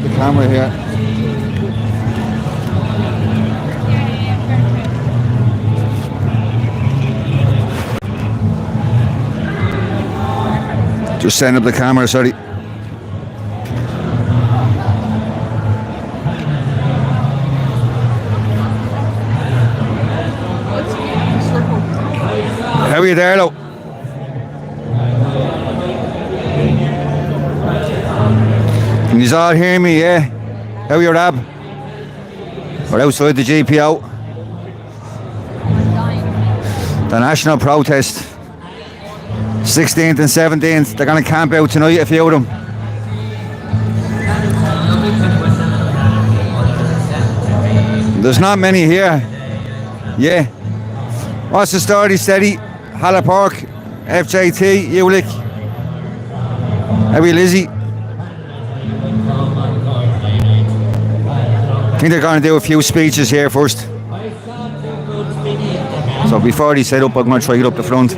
the camera here. Just setting up the camera, sorry. How are you there, though? Can you all hear me, yeah? How are you, Rab? We're outside the GPO. The national protest. 16th and 17th. They're going to camp out tonight, a few of them. There's not many here. Yeah. What's the story, Steady? Halla Park, FJT, Ulick. How are you, Lizzie? I think they're going to do a few speeches here first. So before they set up, I'm going to try to get up the front.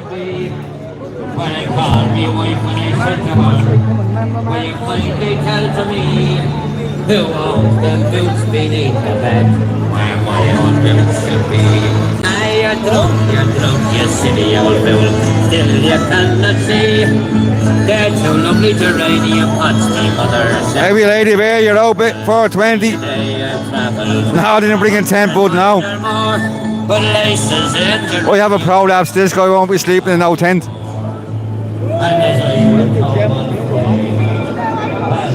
Who owns the boots beneath the bed where my own boots should be? You're drunk, you silly old fool. Still you cannot see. They're too lovely to rain your pots, my mother said. Heavy Lady Bear, you're out bit 420. No, I didn't bring in 10 bud now. I have a prolapse, this guy won't be sleeping in no tent.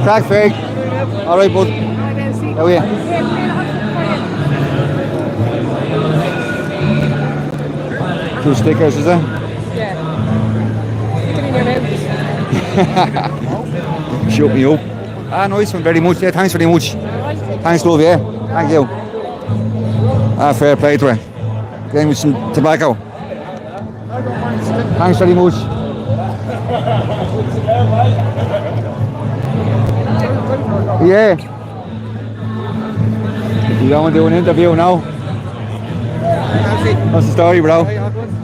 Crack fake. Alright, bud. How are you? Two stickers, is it? Yeah. Stick it in your mouth. Shut me up. Ah, nice one, very much. Yeah, thanks very much. Thanks, love, yeah. Thank you. Ah, fair play to her. Gave me some tobacco. Thanks very much. Yeah. You don't want to do an interview now? What's the story, bro?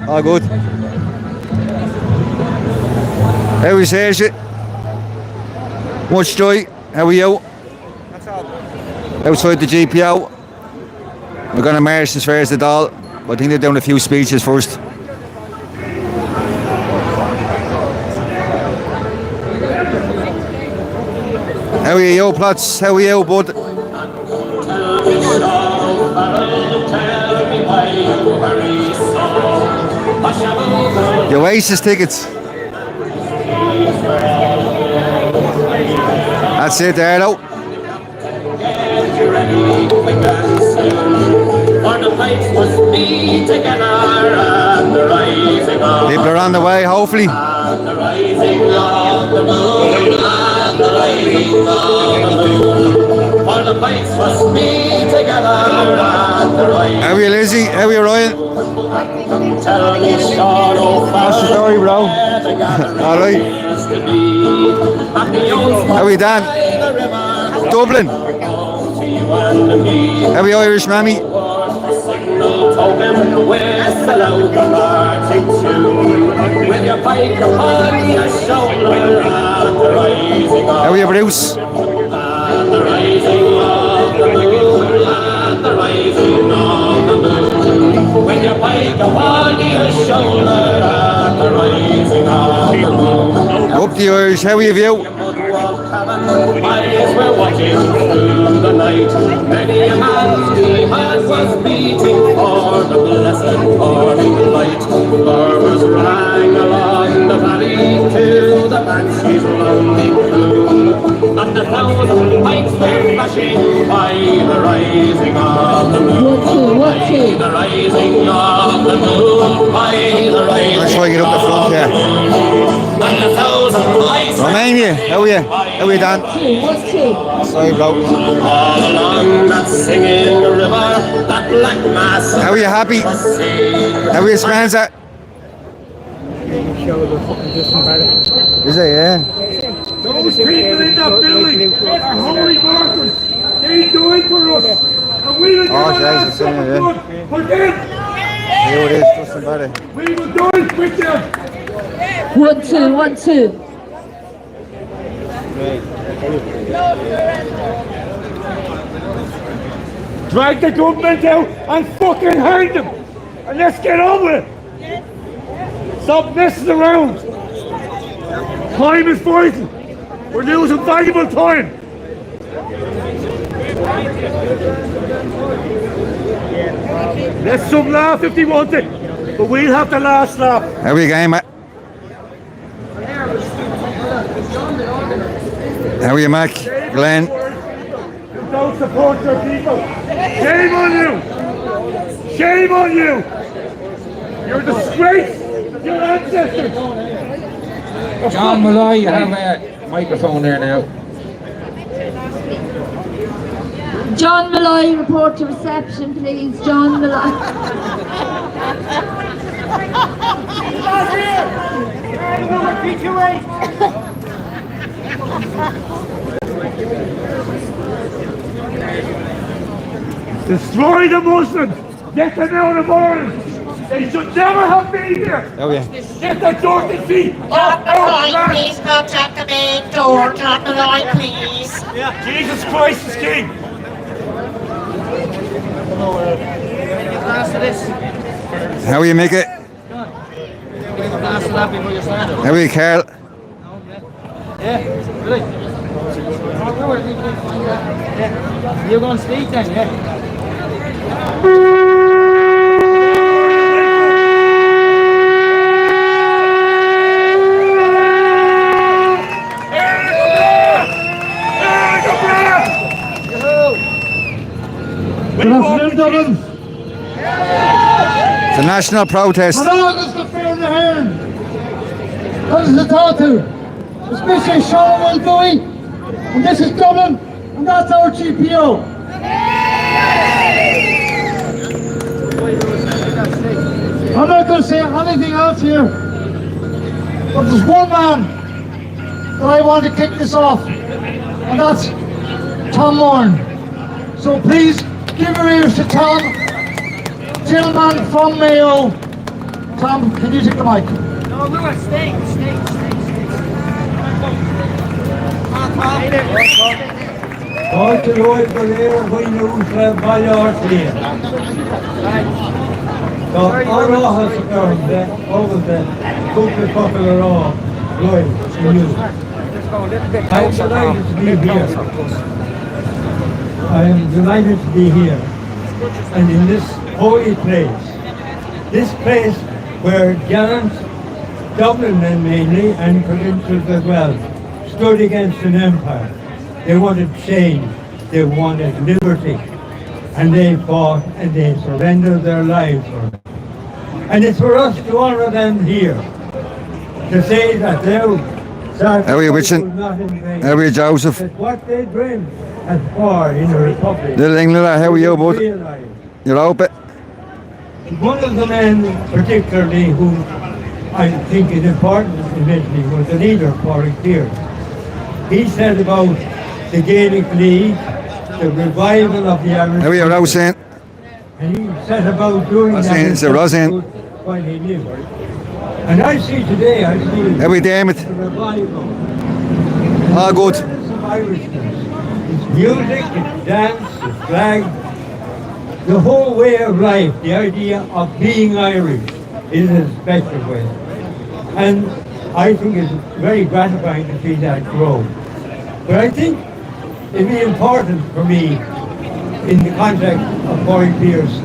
All good. How is it? Much joy. How are you? Outside the GPO. We're going to march as far as the Dáil. I think they're doing a few speeches first. How are you, Plots? How are you, bud? The Oasis tickets. That's it there, though. People are on the way, hopefully. How are you, Lizzie? How are you, Ryan? What's the story, bro? Alright. How are you, Dan? Dublin. How are you, Irish mammy? How are you, Bruce? When you bike upon your shoulder at the rising of the moon. Up the Irish, how are you, view? Eyes were watching through the night. Many a man's heart was beating for the blessed morning light. Flowers rang along the valley to the banshee's lonely croon. And the thousand lights were flashing by the rising of the moon. By the rising of the moon. By the rising. Let's try to get up the front here. And the thousand lights. Romania, how are you? How are you, Dan? Sorry, bro. All along that singing river, that black mass. How are you, happy? How are you, Spencer? Is it, yeah? Those people in that building are holy martyrs. They died for us. And we will Oh, Jesus, yeah. for them. Here it is, Justin Barry. We will die with them. 1, 2, 1, 2. Great. Drag the government out and fucking hang them! And let's get on with it! Stop messing around! Time is vital! We're losing valuable time! Let some laugh if they want it, but we'll have the last laugh. How are you going, mate? How are you, Mac? Glenn? Don't support your people. Shame on you! Shame on you! You're a disgrace to your ancestors! John Malloy, you have a microphone there now. John Malloy, report to reception, please. John Malloy. Destroy the Muslims! Get them out of Ireland! They should never have been here! Oh, yeah. Get the dirty feet off our land! Please contact the main door. John Malloy, please. Jesus Christ is King! How are you, Mickey? How are you, Carl? You going to speak then, yeah? Good afternoon, Dublin! It's a national protest. August the fair in the hand. That is the thought to. Especially Sean will Bowie. And this is Dublin. And that's our GPO. I'm not going to say anything else here. But there's one man that I want to kick this off. And that's Tom Moran. So please give your ears to Tom. Gentleman from Mayo. Tom, can you take the mic? No, we were staying. Hoy till hoy på det och in usla ballart. Så alla har så det over the super popular law. Lloyd, you. I'm delighted to be here. I am delighted to be here. And in this holy place. This place where gallant Dublin men mainly and provincials as well stood against an empire. They wanted change, they wanted liberty, and they fought and they surrendered their lives for it. And it's for us to honour them here, to say that their How are you, Richard? was not in vain. How are you, Joseph? That what they dreamed as far in the Republic. Little England, how are you, bud? realised. You're out, bit? One of the men particularly who I think is important immensely was the leader, Padraig Pearse. He said about the Gaelic League, the revival of the Irish. How are you, Roseanne? And he set about doing that. Roseanne, it's a Roseanne. While he lived. And I see today, I see How are you, Dermot? the revival. All good. Of Irishness. It's music, it's dance, it's flag. The whole way of life, the idea of being Irish is a special way. And I think it's very gratifying to see that grow. But I think it'd be important for me, in the context of Padraig Pearse,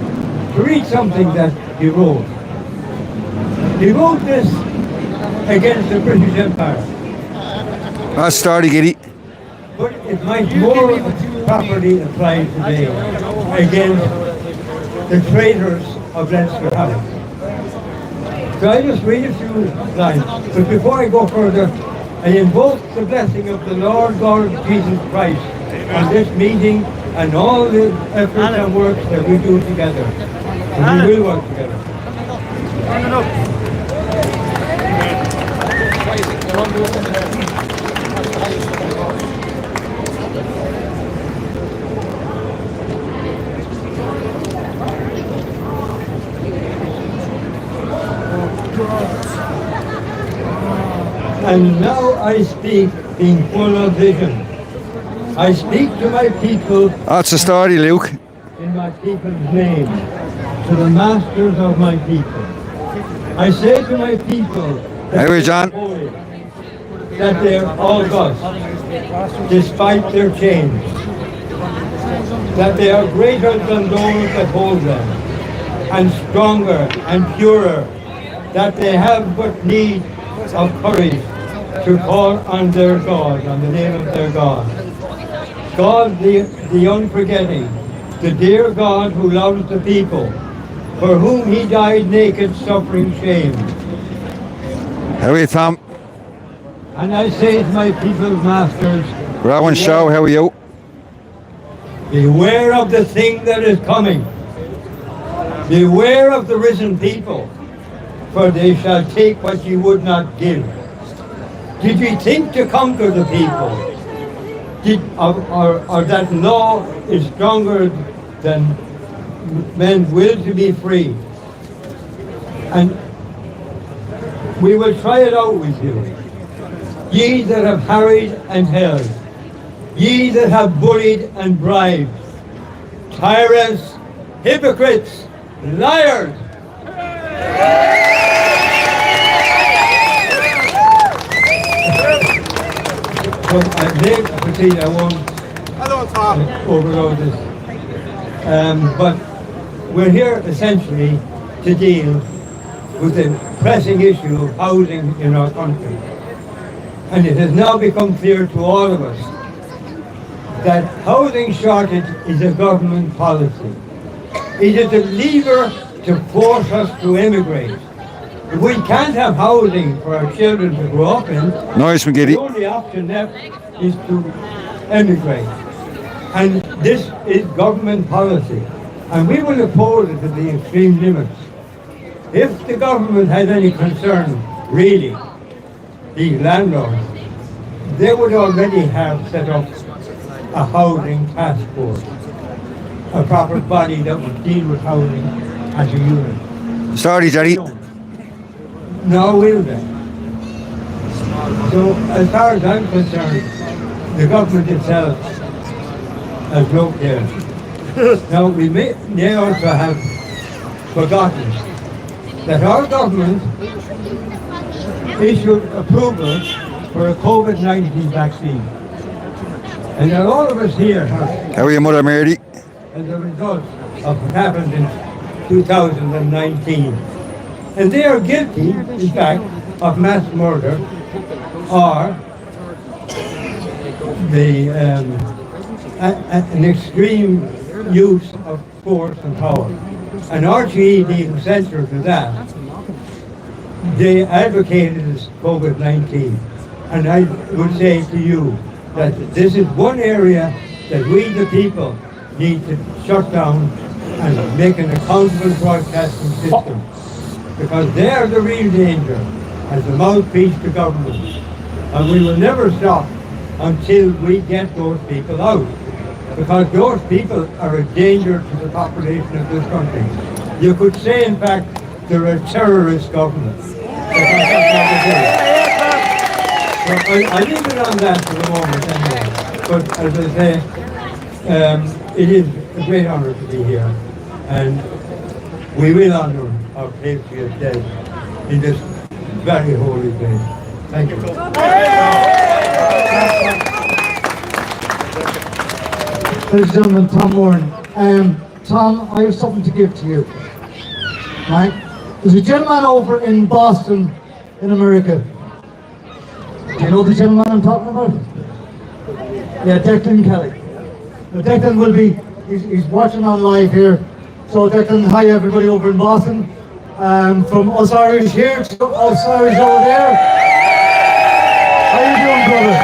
to read something that he wrote. He wrote this against the British Empire. That's started, Giddy. But it might more properly apply today against the traitors of Leinster House. So I just read a few lines. But before I go further, I invoke the blessing of the Lord God of Jesus Christ on this meeting and all the efforts and works that we do together. And we will work together. And now I speak being full of vision. I speak to my people That's the story, Luke. in my people's name, to the masters of my people. I say to my people that Hey, John. that they're august, despite their chains, that they are greater than those that hold them, and stronger and purer, that they have but need of courage to call on their God, on the name of their God. God the unforgetting, the dear God who loves the people, for whom he died naked, suffering shame. How are you, Tom? And I say to my people's masters, Rowan Shaw, how are you? beware of the thing that is coming. Beware of the risen people, for they shall take what ye would not give. Did ye think to conquer the people? Or that law is stronger than men's will to be free? And we will try it out with you. Ye that have harried and held, ye that have bullied and bribed, tyrants, hypocrites, liars. But I'm late to proceed, I won't overload this. But we're here essentially to deal with the pressing issue of housing in our country. And it has now become clear to all of us that housing shortage is a government policy. It is a lever to force us to immigrate. If we can't have housing for our children to grow up in, Nice, the McGiddy. only option left is to emigrate. And this is government policy. And we will oppose it to the extreme limits. If the government had any concern, really, these landlords, they would already have set up a housing task force, a proper body that would deal with housing as a unit. Sorry, Jerry. Now will they? So as far as I'm concerned, the government itself has looked there. Now we may also have forgotten that our government issued approval for a COVID-19 vaccine. And that all of us here have, How are you, Mother Mary? as a result of what happened in 2019. And they are guilty, in fact, of mass murder or an extreme use of force and power. And RTE being censor to that, they advocated this COVID-19. And I would say to you that this is one area that we, the people, need to shut down and make an accountable broadcasting system. Because they are the real danger as the mouthpiece to government. And we will never stop until we get those people out. Because those people are a danger to the population of this country. You could say, in fact, they're a terrorist government. I leave it on that for the moment anyway. But as I say, it is a great honour to be here. And we will honour our patriot dead in this very holy place. Thank you. Ladies and gentlemen, Tom Warren. Tom, I have something to give to you. Right? There's a gentleman over in Boston, in America. Do you know the gentleman I'm talking about? Yeah, Declan Kelly. Now, Declan will be, he's watching on live here. So Declan, hi everybody over in Boston. From us Irish here to us Irish over there. How you doing, brother?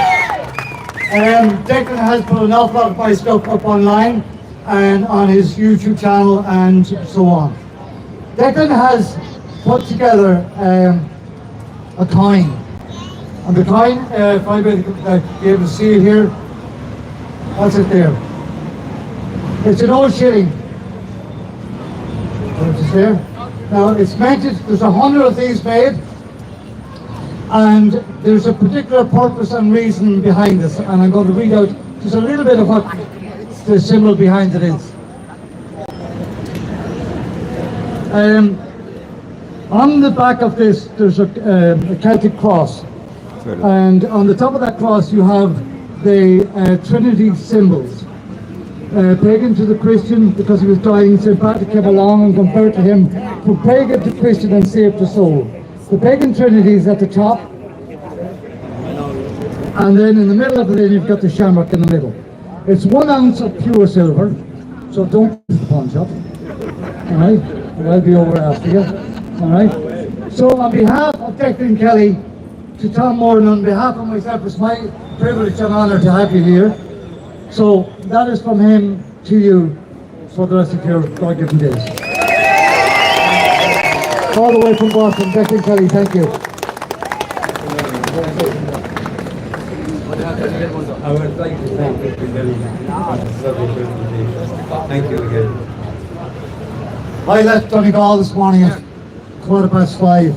Declan has put an awful lot of my stuff up online and on his YouTube channel and so on. Declan has put together a coin. And the coin, if I'm able to be able to see it here, what's it there? It's an old shilling. What is there? Now it's minted, there's 100 of these made, and there's a particular purpose and reason behind this, and I'm going to read out Just a little bit of what the symbol behind it is. On the back of this, there's a Celtic cross, and on the top of that cross you have the Trinity symbols. Pagan to the Christian, because he was dying, St. Patrick came along and compared to him from pagan to Christian and saved the soul. The pagan Trinity is at the top, and then in the middle of it you've got the shamrock in the middle. It's 1 ounce of pure silver, so don't use the pawn shop. Alright, I'll be over after you. Alright, so on behalf of Declan Kelly, to Tom Moore, and on behalf of myself, it's my privilege and honour to have you here. So that is from him to you for the rest of your God-given days. All the way from Boston, Declan Kelly, thank you. I would like to thank Mr. Kelly for this lovely presentation. Thank you again. I left Donegal this morning at 5:15,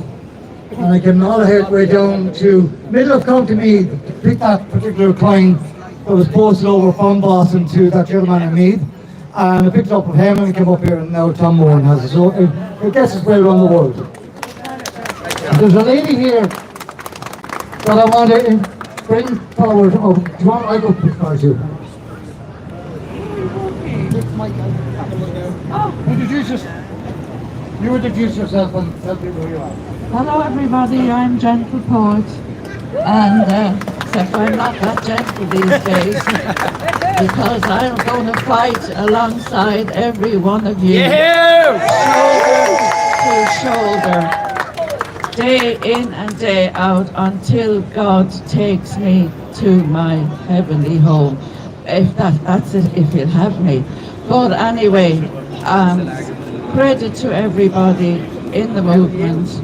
and I came all the way down to middle of County Meath to pick that particular coin that was posted over from Boston to that gentleman in Meath, and I picked it up with him and he came up here, and now Tom Moore has it. So it gets his way around the world. There's a lady here that I want to bring forward. Oh, do you want I go before you? You introduce yourself and tell people who you are. Hello everybody, I'm Gentle Poet, and except I'm not that gentle these days, because I'm going to fight alongside every one of you, shoulder to shoulder, day in and day out, until God takes me to my heavenly home, if that's it, if He'll have me. But anyway, credit to everybody in the movement.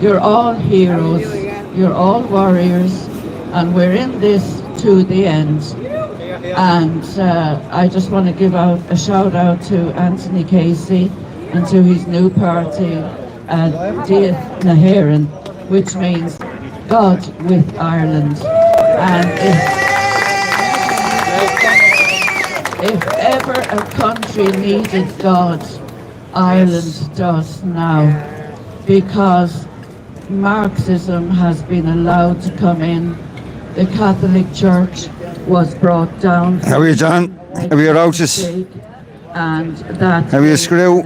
You're all heroes, you're all warriors, and we're in this to the end. And I just want to give out a shout out to Anthony Casey and to his new party, Dáil na hÉireann, which means God with Ireland. And if ever a country needed God, Ireland does now, because Marxism has been allowed to come in. The Catholic Church was brought down. How are you, John? Have you roaches? And that Have you screw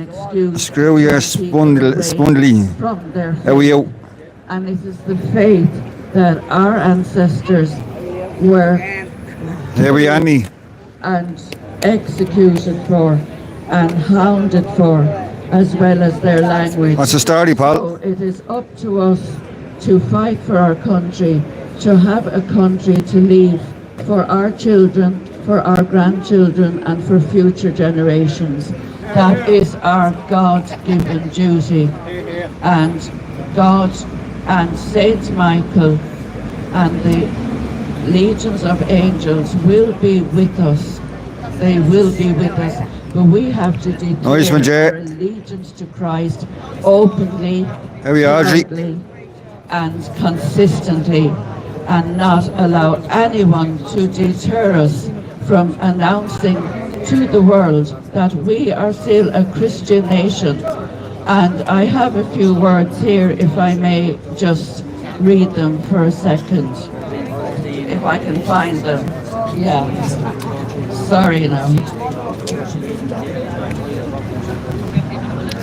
your spondly? From their faith. How are you? And it is the faith that our ancestors were How are you, and executed for and hounded for, as well as their language. What's the story, Paul? So it is up to us to fight for our country, to have a country to leave for our children, for our grandchildren, and for future generations. That is our God-given duty. And God and Saint Michael and the legions of angels will be with us. They will be with us. But we have to declare our allegiance to Christ openly, loudly, and consistently, and not allow anyone to deter us from announcing to the world that we are still a Christian nation. And I have a few words here, if I may just read them for a second, if I can find them. Yeah, sorry now.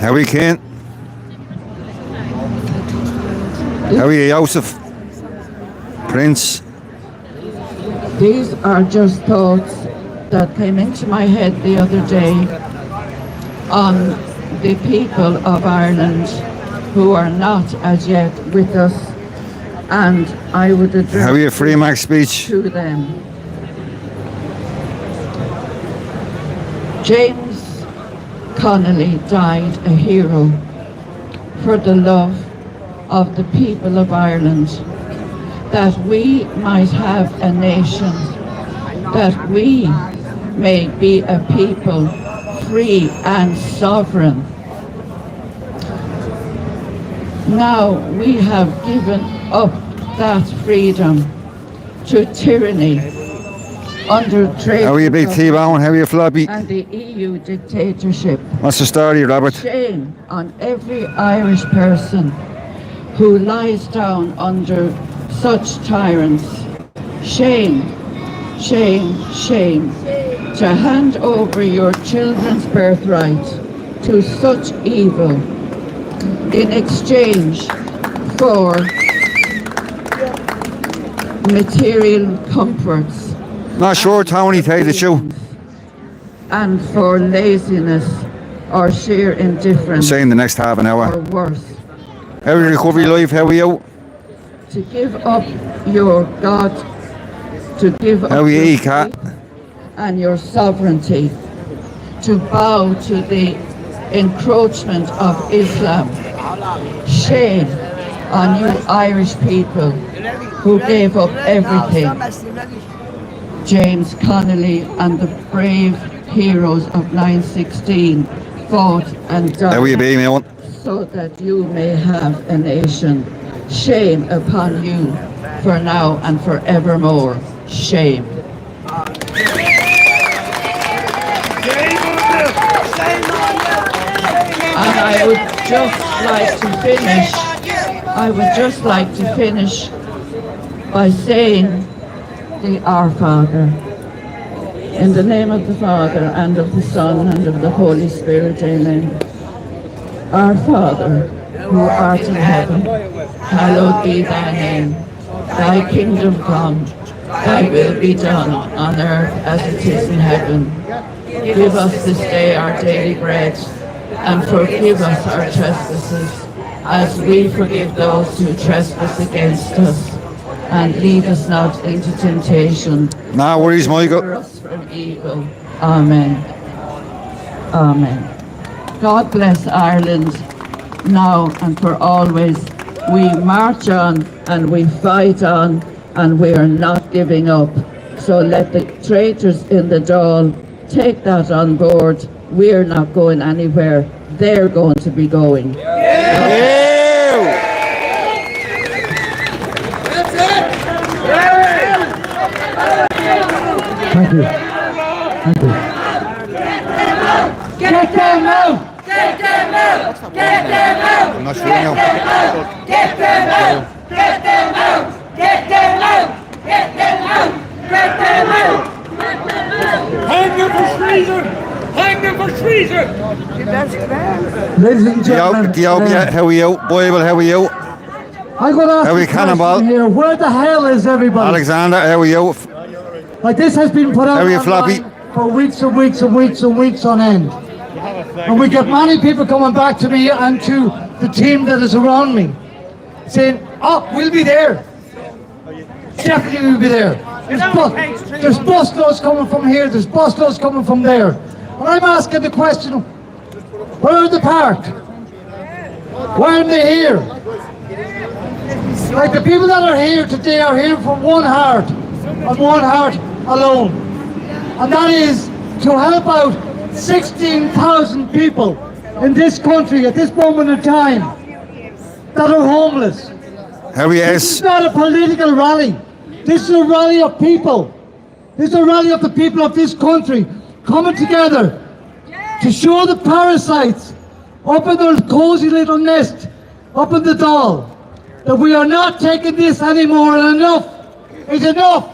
How are you, Ken? How are you, Joseph? Prince? These are just thoughts that came into my head the other day on the people of Ireland who are not as yet with us, and I would address How are you, free Max speech? to them. James Connolly died a hero for the love of the people of Ireland, that we might have a nation, that we may be a people free and sovereign. Now we have given up that freedom to tyranny under trade How are you, Big T-Bone? How are you, Floppy? and the EU dictatorship. What's the story, Robert? Shame on every Irish person who lies down under such tyrants. Shame, shame, shame to hand over your children's birthright to such evil in exchange for material comforts Not sure, Tony, tell you the truth. and for laziness or sheer indifference Say in the next half an or hour. worse. How are you, recovery life? How are you? To give up your God, to give up How are you, your Cat? faith and your sovereignty, to bow to the encroachment of Islam. Shame on you Irish people who gave up everything. James Connolly and the brave heroes of 9/16 fought and died How are you, baby, man? so that you may have a nation. Shame upon you for now and forevermore. Shame. And I would just like to finish by saying the Our Father. In the name of the Father, and of the Son, and of the Holy Spirit, amen. Our Father, who art in heaven, hallowed be thy name. Thy kingdom come, thy will be done on earth as it is in heaven. Give us this day our daily bread, and forgive us our trespasses, as we forgive those who trespass against us. And lead us not into temptation. No worries, Michael. Deliver us from evil. Amen. Amen. God bless Ireland now and for always. We march on and we fight on and we are not giving up. So let the traitors in the Dáil take that on board. We're not going anywhere. They're going to be going. Thank you. Thank you. Get them out! Get them out! Get them out! I'm not sure now. Get them out! Get them out! Get them out! Get them out! Get them out! Hang them for treason! Hang them for treason! Ladies and gentlemen, How are you? Bible, how are you? I'm going to ask How are you, a Cannonball? question here. Where the hell is everybody? Alexander, how are you? Like this has been put out How are you, Floppy? online for weeks and weeks and weeks and weeks on end. And we get many people coming back to me and to the team that is around me saying, oh, we'll be there. Definitely we'll be there. There's bus loads coming from here, there's bus loads coming from there. And I'm asking the question, where are they parked? Why aren't they here? Like the people that are here today are here for one heart, and one heart alone. And that is to help out 16,000 people in this country at this moment in time that are homeless. How are you, This is S? not a political rally. This is a rally of people. This is a rally of the people of this country coming together to show the parasites up in their cozy little nest up in the Dáil that we are not taking this anymore, and enough is enough.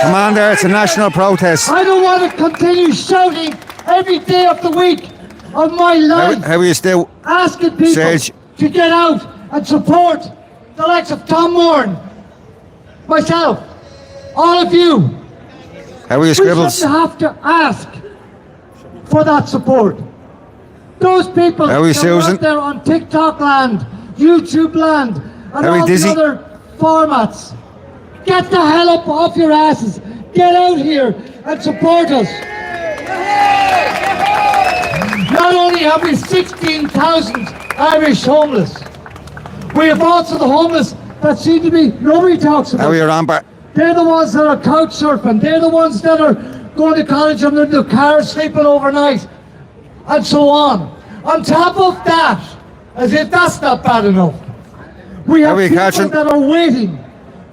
Commander, it's a national protest. I don't want to continue shouting every day of the week of my life, How are you still? asking people Sage. to get out and support the likes of Tom Moran, myself, all of you. How are you, We Scribbles? shouldn't have to ask for that support. Those people How are you, that are Susan? out there on TikTok land, YouTube land, and How are you, all the Dizzy? other formats, get the hell up off your asses. Get out here and support us. Not only have we 16,000 Irish homeless, we have also the homeless that seem to be, nobody talks about. How are you, Ramper? They're the ones that are couch surfing. They're the ones that are going to college under the car, sleeping overnight, and so on. On top of that, as if that's not bad enough, we have How are you, people Catherine? that are waiting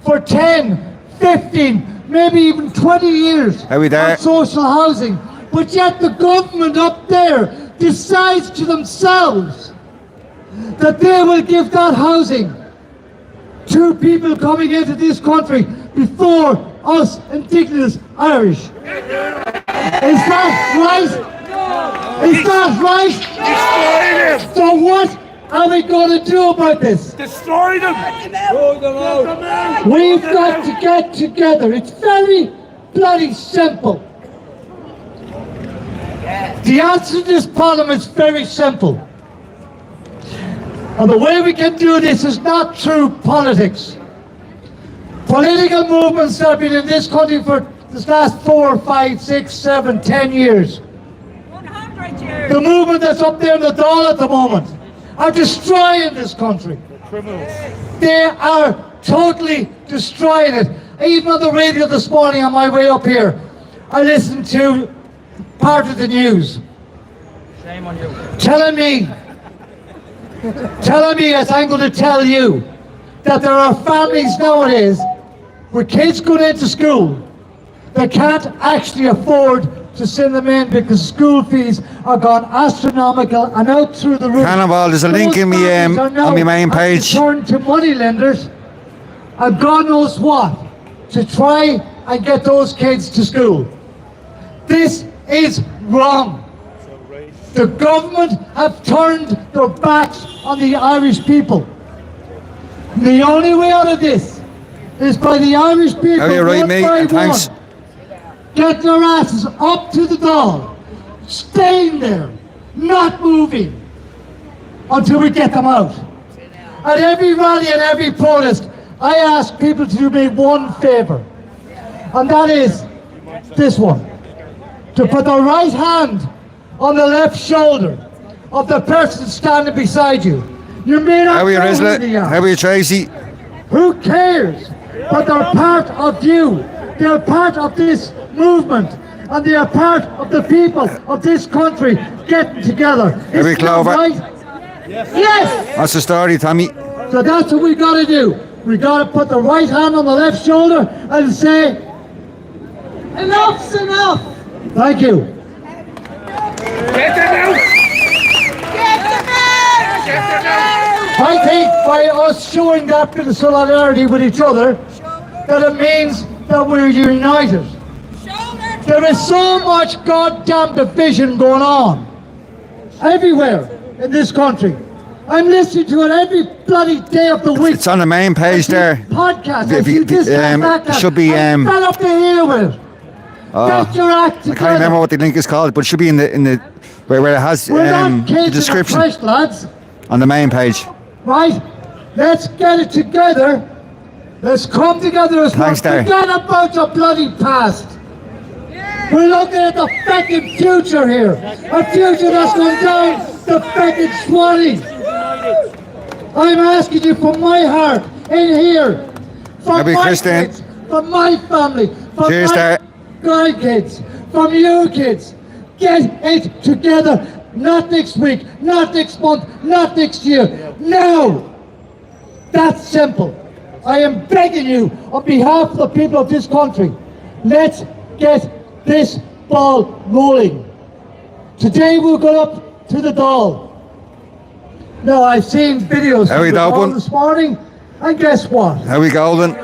for 10, 15, maybe even 20 years Are we there? on social housing. But yet the government up there decides to themselves that they will give that housing to people coming into this country before us indigenous Irish. Is that right? Is that right? Destroy them! So what are we going to do about this? Destroy them! We've got to get together. It's very bloody simple. The answer to this problem is very simple. And the way we can do this is not through politics. Political movements that have been in this country for the last 4, 5, 6, 7, 10 years. 100 years. The movement that's up there in the Dáil at the moment are destroying this country. They are totally destroying it. Even on the radio this morning on my way up here, I listened to part of the news. Shame on you. Telling me, as I'm going to tell you, that there are families nowadays with kids going into school that can't actually afford to send them in because school fees are gone astronomical and out through the roof. Cannonball, there's a link in me, on my main page. Turn to money lenders and God knows what to try and get those kids to school. This is wrong. The government have turned their backs on the Irish people. The only way out of this is by the Irish people, Oh, you're right, one mate. by Thanks. one, get their asses up to the Dáil, staying there, not moving until we get them out. At every rally and every protest, I ask people to do me one favour, and that is this one: to put the right hand on the left shoulder of the person standing beside you. You may not How are you, know who Rizla? they are. How are you, Tracy? Who cares? But they're part of you. They're part of this movement. And they are part of the people of this country getting together. Are we, Isn't that Clover? right? Yes! What's the story, Tommy? So that's what we got to do. We got to put the right hand on the left shoulder and say, enough's enough. Thank you. Get them out! I think by us showing that bit of solidarity with each other, that it means that we're united. There is so much goddamn division going on everywhere in this country. I'm listening to it every bloody day of the week. It's on the main page there. Podcast. If you- it should be, I'm fed up to hear with it. Get your act I together. can't remember what the link is called, but it should be in the where it has We're not the kids in the description flesh, lads. on the main page. Right? Let's get it together. Let's come together as one. Thanks, Darren. Forget about the bloody past. We're looking at the fucking future here. A future that's going down the fucking 20. I'm asking you from my heart, in here, from Maybe my Christine. kids, from my family, from Cheers, my Darren. grandkids, from you kids. Get it together. Not next week, not next month, not next year. Now! That's simple. I am begging you on behalf of the people of this country, let's get this ball rolling. Today we'll go up to the Dáil. Now I've seen videos How from we the Dáil Dublin? this morning, and guess what? How we golden?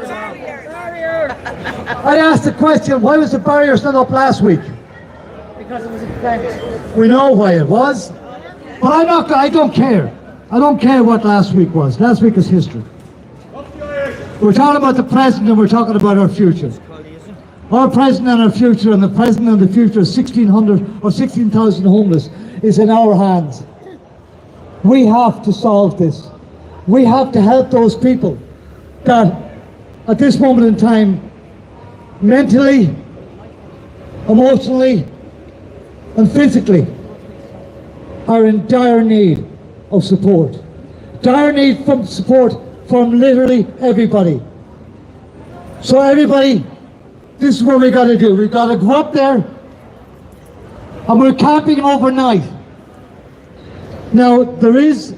I asked the question, why was the barrier not up last week? Because it was a event. We know why it was. But I don't care. I don't care what last week was. Last week is history. We're talking about the present and we're talking about our future. Our present and our future, and the present and the future of 1,600 or 16,000 homeless is in our hands. We have to solve this. We have to help those people that at this moment in time, mentally, emotionally, and physically, are in dire need of support. Dire need from support from literally everybody. So everybody, this is what we got to do. We got to go up there, and we're camping overnight. Now, there is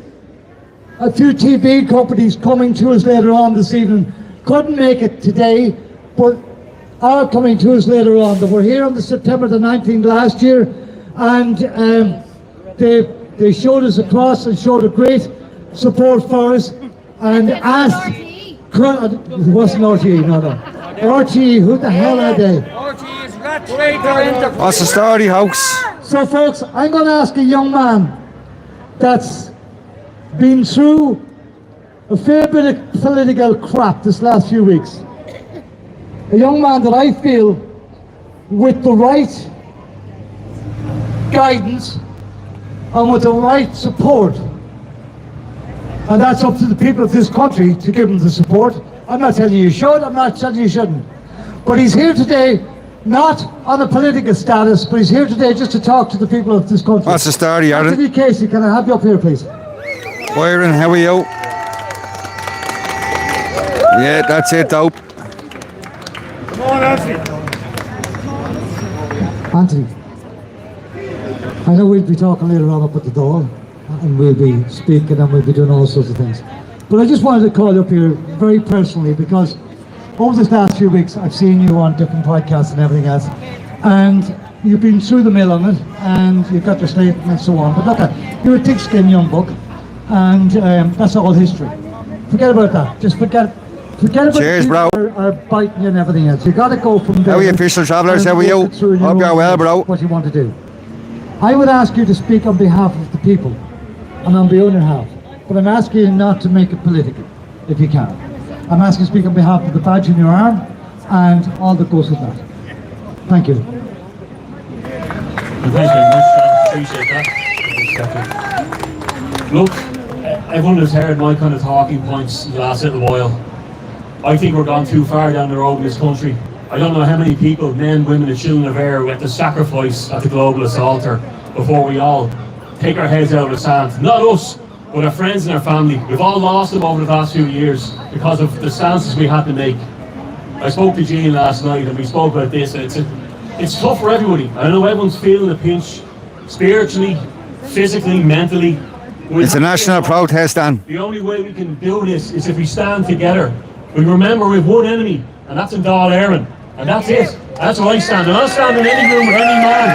a few TV companies coming to us later on this evening. Couldn't make it today, but are coming to us later on. They were here on the September the 19th last year, and they showed us a cross and showed a great support for us, and asked. It wasn't RTE, no. RTE, who the hell are they? RTE is Rat Trader Enterprise. What's the story, house? So folks, I'm going to ask a young man that's been through a fair bit of political crap this last few weeks. A young man that I feel, with the right guidance and with the right support, and that's up to the people of this country to give him the support. I'm not telling you should, I'm not telling you shouldn't. But he's here today, not on a political status, but he's here today just to talk to the people of this country. What's the story, Aaron? Anthony Casey, can I have you up here, please? Byron, how are you? Yeah, that's it, dope. Come on, Anthony. Anthony, I know we'll be talking later on up at the Dáil, and we'll be speaking and we'll be doing all sorts of things. But I just wanted to call you up here very personally, because over this last few weeks I've seen you on different podcasts and everything else, and you've been through the mill on it, and you've got your statement and so on. But look, you're a thick-skinned young buck, and that's all history. Forget about that. Just forget about Cheers, bro. Are biting you and everything else. You got to go from there. How are you, official travellers? How are you? Hope you're well, bro. What you want to do. I would ask you to speak on behalf of the people and on your own behalf, but I'm asking you not to make it political, if you can. I'm asking you to speak on behalf of the badge in your arm and all that goes with that. Thank you. Thank you very much, John. Appreciate that. Look, everyone has heard my kind of talking points the last little while. I think we're gone too far down the road in this country. I don't know how many people, men, women and children of air, we have to sacrifice at the globalist altar before we all take our heads out of the sand. Not us, but our friends and our family. We've all lost them over the past few years because of the stances we had to make. I spoke to Jean last night and we spoke about this. It's tough for everybody. I know everyone's feeling the pinch, spiritually, physically, mentally. It's a national protest, Dan. The only way we can do this is if we stand together. We remember we have one enemy, and that's in Dáil, Éireann. And that's it. That's where I stand. And I'll stand in any room with any man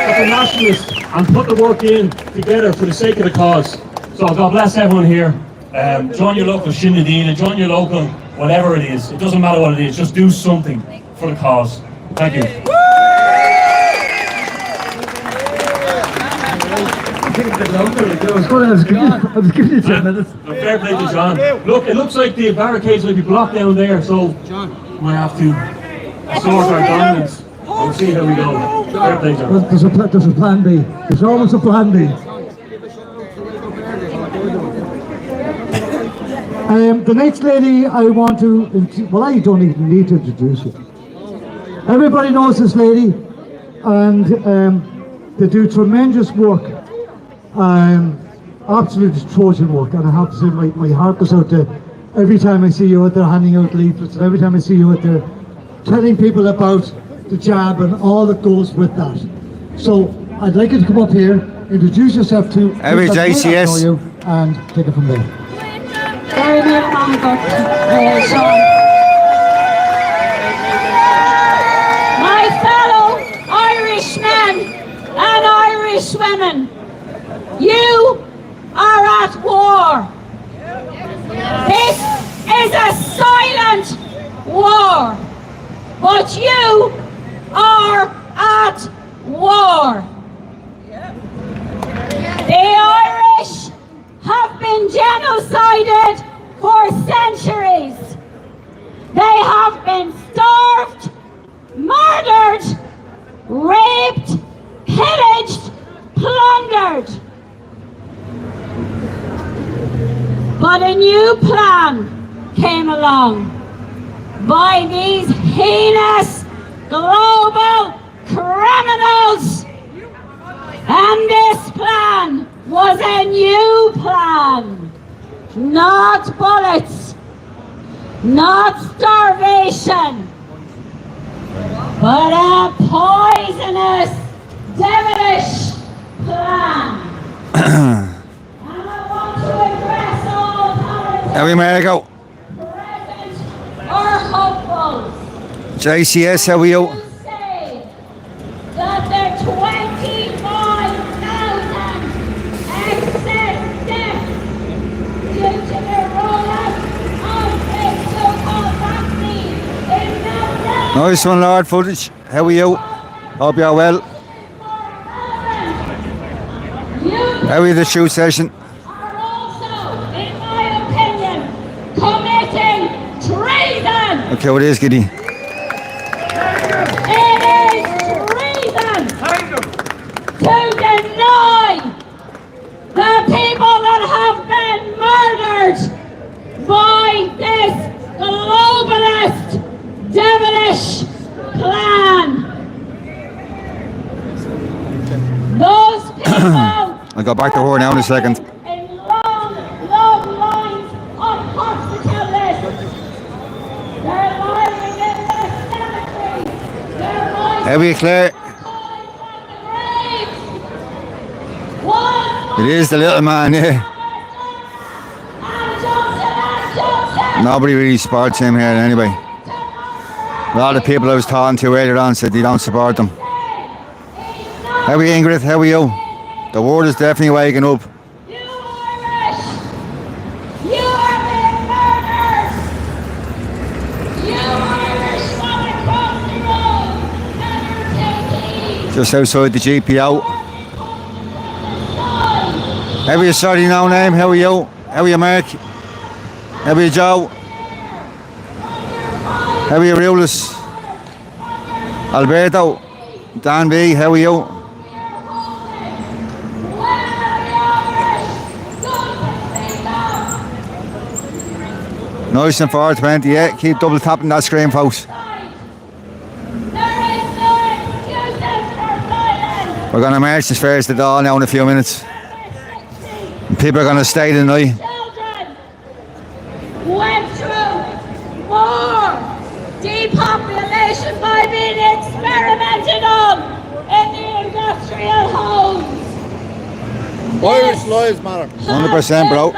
that's a nationalist and put the work in together for the sake of the cause. So God bless everyone here. Join your local Shinadina, join your local whatever it is. It doesn't matter what it is. Just do something for the cause. Thank you. I was giving you 10 minutes. Fair play to John. Look, it looks like the barricades might be blocked down there, so we have to sort our dominance. We'll see how we go. Fair play, John. There's a plan B. There's always a plan B. The next lady I want to, well, I don't even need to introduce you. Everybody knows this lady, and they do tremendous work. Absolute Trojan work, and I have to say my heart goes out to every time I see you out there handing out leaflets, and every time I see you out there telling people about the jab and all that goes with that. So I'd like you to come up here, introduce yourself to every JCS, you, and take it from there. My fellow Irishmen and Irish women, you are at war. This is a silent war, but you are at war. The Irish have been genocided for centuries. They have been starved, murdered, raped, pillaged, plundered. But a new plan came along by these heinous global criminals. And this plan was a new plan. Not bullets, not starvation, but a poisonous, devilish plan. And I want to address all politicians, How are you, Margo? present or hopeful. JCS, how are you? Say that there are 25,000 excess deaths due to the rollout of this so-called vaccine in Dublin. Nice one, Lord Footage. How are you? Hope you're well. How are you the shoot session? Are also, in my opinion, committing treason. Okay, what is Giddy? It is treason to deny the people that have been murdered by this globalist, devilish clan. Those people I'll go back to her now in a second. in long, long lines of hospital lists. They're lying in the cemetery. They're lying How are you, Claire? It is the little man, yeah. Nobody really supports him here anyway. A lot of people I was talking to earlier on said they don't support him. How are you, Ingrid? How are you? The world is definitely waking up. You Irish! You are being murdered! You Irish from across the road! Better take heed! Just outside the GPO. How are you, sorry, no name? How are you? How are you, Mark? How are you, Joe? How are you, Rulus? Alberto? Dan B, how are you? Nice and 420, yeah. Keep double tapping that screen, folks. We're going to march as far as the Dáil now in a few minutes. People are going to stay the night. Children went through more depopulation by being experimented on in the industrial homes. Irish lives matter. 100%, bro.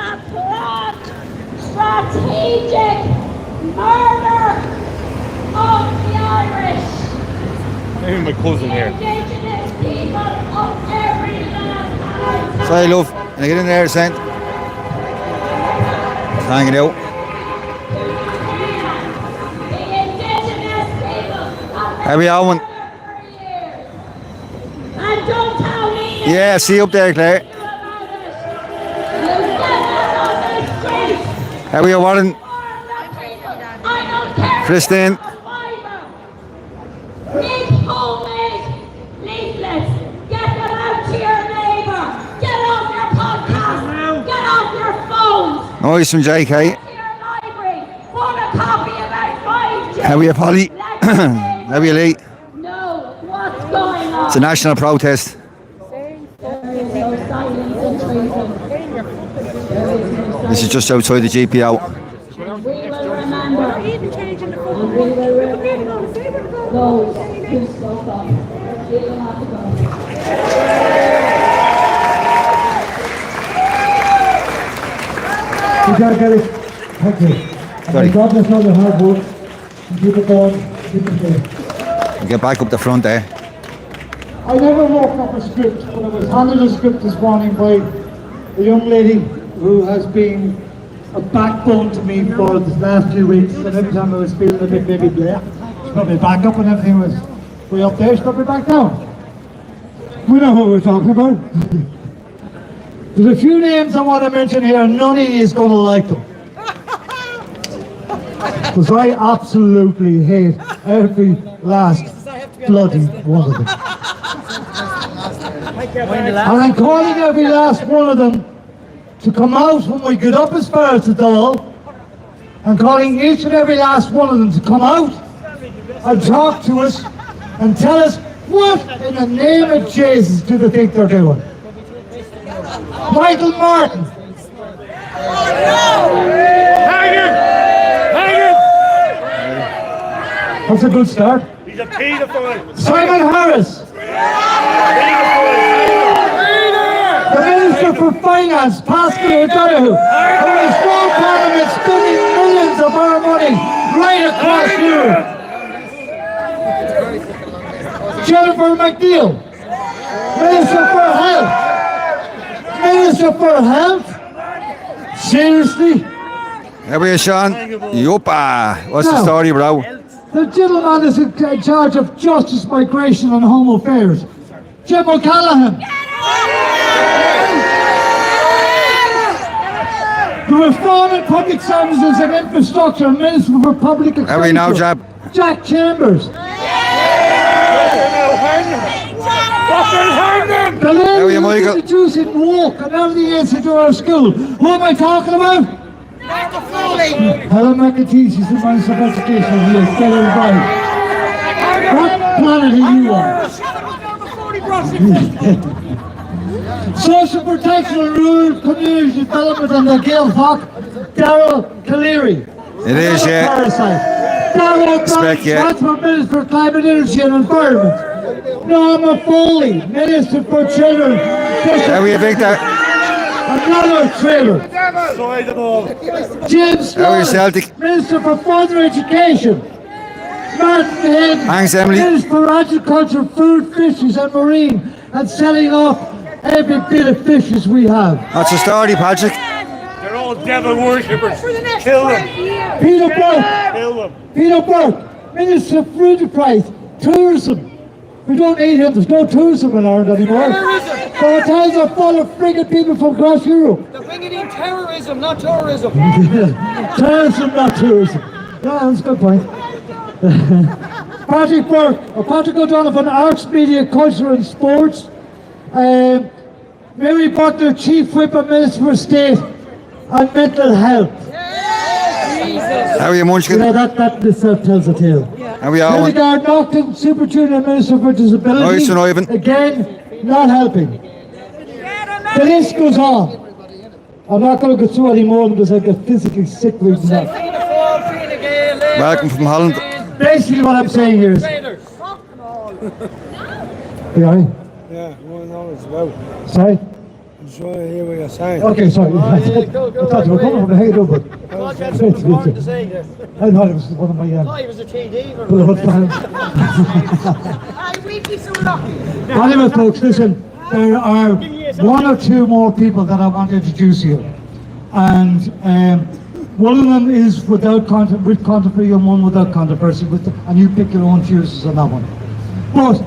Strategic murder of the Irish. Even my cousin here. Indigenous people of every land. Sorry, love. Can I get in there, Saint? Hanging out. The indigenous people of How are you, Owen? and don't tell me Yeah, see you up there, Claire. you set us on the street. How are you, Warren? I don't care. Christine? Make homemade leaflets. Get them out to your neighbour. Get off your podcast. Get off your phones. Nice from JK. To your library. Photocopy about 5 How are you, Polly? How are you, Lee? know what's going on. It's a national protest. There is no silence in treason. This is just outside the GPO. We will remember. And we will remember those who spoke up. We will have to go. You can't get it. Thank you. Sorry. And God bless all the hard work. And keep it going. Keep it going. Get back up the front there. I never wrote up a script, but I was handed a script this morning by a young lady who has been a backbone to me for the last few weeks. And every time I was feeling a bit maybe blah, she put me back up and everything was way up there, she put me back down. We know what we're talking about. There's a few names I want to mention here, none of you is going to like them. Because I absolutely hate every last bloody one of them. And I'm calling every last one of them to come out when we get up as far as the Dáil. I'm calling each and every last one of them to come out and talk to us and tell us what in the name of Jesus do they think they're doing. Michael Martin. That's a good start. He's a pedophile. Simon Harris. The Minister for Finance, Pascal O'Donoghue, who has no Parliament spending millions of our money right across Europe. Jennifer McNeil. Minister for Health. Minister for Health? Seriously? How are you, Sean? Yupa. What's the Now, story, bro? The gentleman is in charge of Justice, Migration and Home Affairs. Jim O'Callaghan. The Reform in Public Services and Infrastructure Minister for Public Expenditure. How are you now, Jab? Jack Chambers. The How are you, lady who's Michael? introducing walk and everything else into our school. Who am I talking about? Helen McAtee, she's the Minister of Education. Yes, get her right. What planet are you on? Social Protection and Rural Community Development and the Gael Hawk, Dáil Cleary. It is, yeah. Parasite. Dáil Respect, yeah. Transport Minister for Climate, Energy and Environment. Norma Foley, Minister for Children. How are you, Victor? Another trailer. James How are you, Scott, Celtic? Minister for Further Education. Martin Head, Thanks, Emily. Minister for Agriculture, Food, Fisheries and Marine, and selling off every bit of fishes we have. What's the story, Patrick? They're all devil worshippers. Kill them. Peter Burke, Kill them. Peter Burke, Minister for Enterprise, Tourism. We don't need him, there's no tourism in Ireland anymore. The hotels are full of friggin' people from across Europe. They're bringing in terrorism, not tourism. Tourism, not tourism. Yeah, that's a good point. Patrick Burke, Patrick O'Donovan, Arts, Media, Culture and Sports. Mary Butler, Chief Whip and Minister for State and Mental Health. How are you, Munchkin? Yeah, that itself tells a tale. How are you, Owen? Hildegard Naughton, Super Junior Minister for Disability. Nice one, Ivan. Again, not helping. The list goes on. I'm not going to go through any more because I get physically sick reading that. Welcome from Holland. Basically what I'm saying here is... Yeah, Yeah, well, no, it's about. sorry? I'm just trying to hear what you're saying. Okay, sorry. I thought you were coming from the head over. I thought it was one of my He was a TD. beloved fans. We'd be so lucky. Anyway, folks, listen, there are one or two more people that I want to introduce here. And one of them is with controversy and one without controversy, and you pick your own fuses on that one. But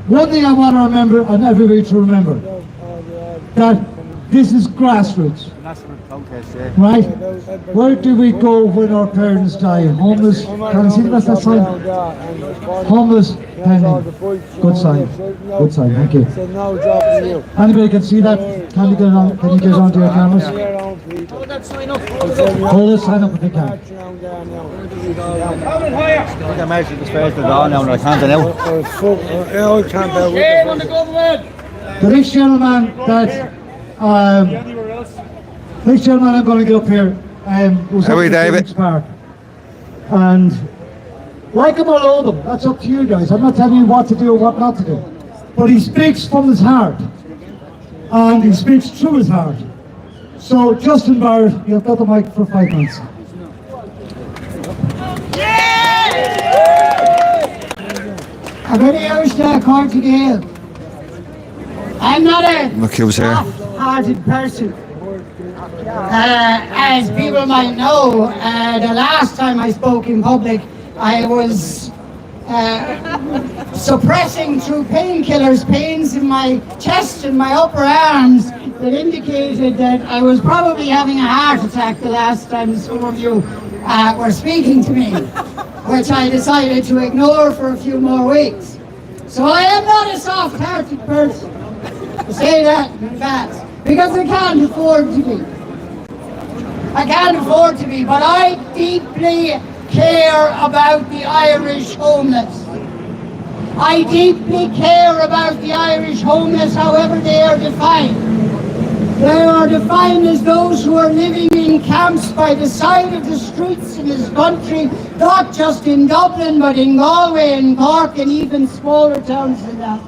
one thing I want to remember, and everybody to remember, that this is grassroots. Right? Where do we go when our parents die? Homeless? Can I see that sign? Homeless, pending. Good sign. Good sign, thank you. Anybody can see that? Can you get onto your cameras? Hold that sign up. Hold it, sign up if you can. I think I measured the space to the door now and I can't now. I can't bear with Shame on the government. The next gentleman that next gentleman I'm going to get up here was How are you, up at David? Phoenix Park. And like him or loathe him, that's up to you guys. I'm not telling you what to do or what not to do. But he speaks from his heart. And he speaks through his heart. So Justin Barrett, you've got the mic for 5 minutes. A very Irish court to Dáil. I'm not a Look who's here. soft-hearted person. As people might know, the last time I spoke in public, I was suppressing through painkillers pains in my chest and my upper arms that indicated that I was probably having a heart attack the last time some of you were speaking to me, which I decided to ignore for a few more weeks. So I am not a soft-hearted person. I say that in advance, because I can't afford to be. I can't afford to be, but I deeply care about the Irish homeless. I deeply care about the Irish homeless, however they are defined. They are defined as those who are living in camps by the side of the streets in this country, not just in Dublin, but in Galway and Cork and even smaller towns than that.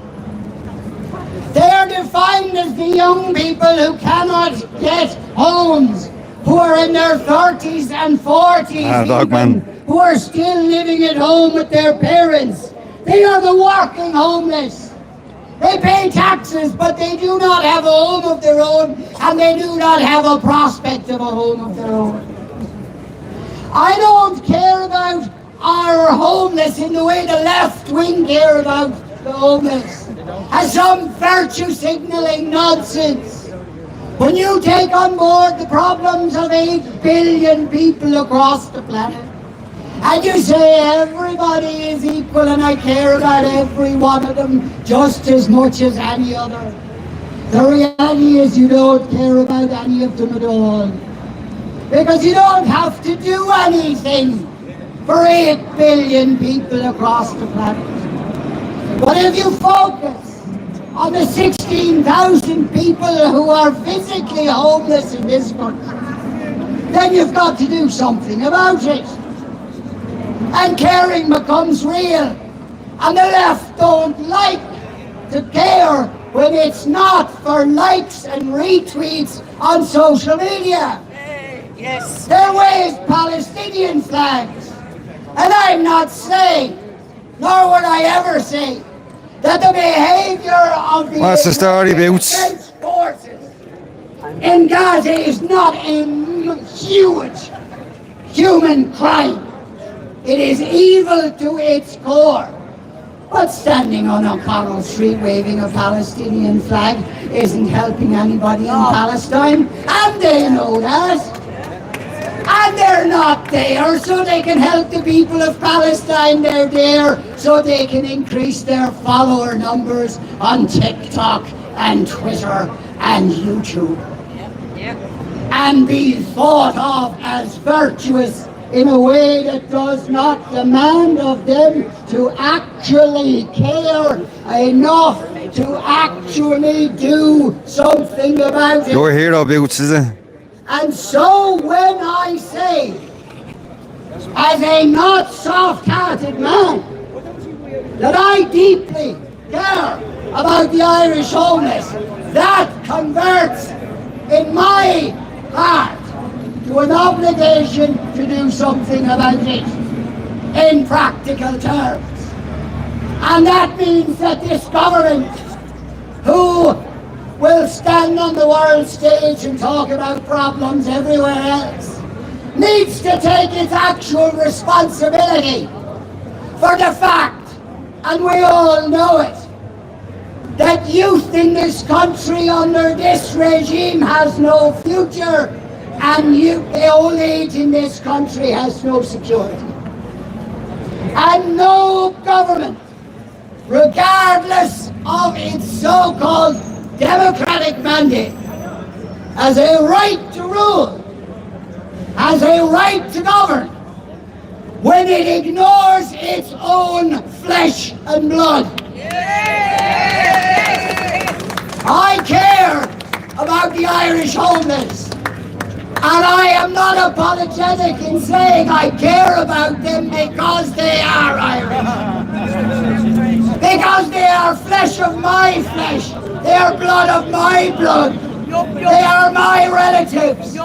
They are defined as the young people who cannot get homes, who are in their 30s and 40s, Dog man. who are still living at home with their parents. They are the working homeless. They pay taxes, but they do not have a home of their own, and they do not have a prospect of a home of their own. I don't care about our homeless in the way the left wing care about the homeless, as some virtue signalling nonsense. When you take on board the problems of 8 billion people across the planet, and you say everybody is equal and I care about every one of them just as much as any other, the reality is you don't care about any of them at all. Because you don't have to do anything for 8 billion people across the planet. But if you focus on the 16,000 people who are physically homeless in this country, then you've got to do something about it. And caring becomes real. And the left don't like to care when it's not for likes and retweets on social media. Yes. They wave Palestinian flags. And I'm not saying, nor would I ever say, that the behaviour of the What's the story, Boots? Defence Forces in Gaza is not a huge human crime. It is evil to its core. But standing on O'Connell Street waving a Palestinian flag isn't helping anybody in Palestine, and they know that. And they're not there so they can help the people of Palestine. They're there so they can increase their follower numbers on TikTok and Twitter and YouTube. And be thought of as virtuous in a way that does not demand of them to actually care enough to actually do something about it. Your hero, Boots, is it? And so when I say, as a not soft-hearted man, that I deeply care about the Irish homeless, that converts in my heart to an obligation to do something about it in practical terms. And that means that this government, who will stand on the world stage and talk about problems everywhere else, needs to take its actual responsibility for the fact, and we all know it, that youth in this country under this regime has no future, and the old age in this country has no security. And no government, regardless of its so-called democratic mandate, has a right to rule, has a right to govern, when it ignores its own flesh and blood. I care about the Irish homeless, and I am not apologetic in saying I care about them because they are Irish, because they are flesh of my flesh, they are blood of my blood, they are my relatives.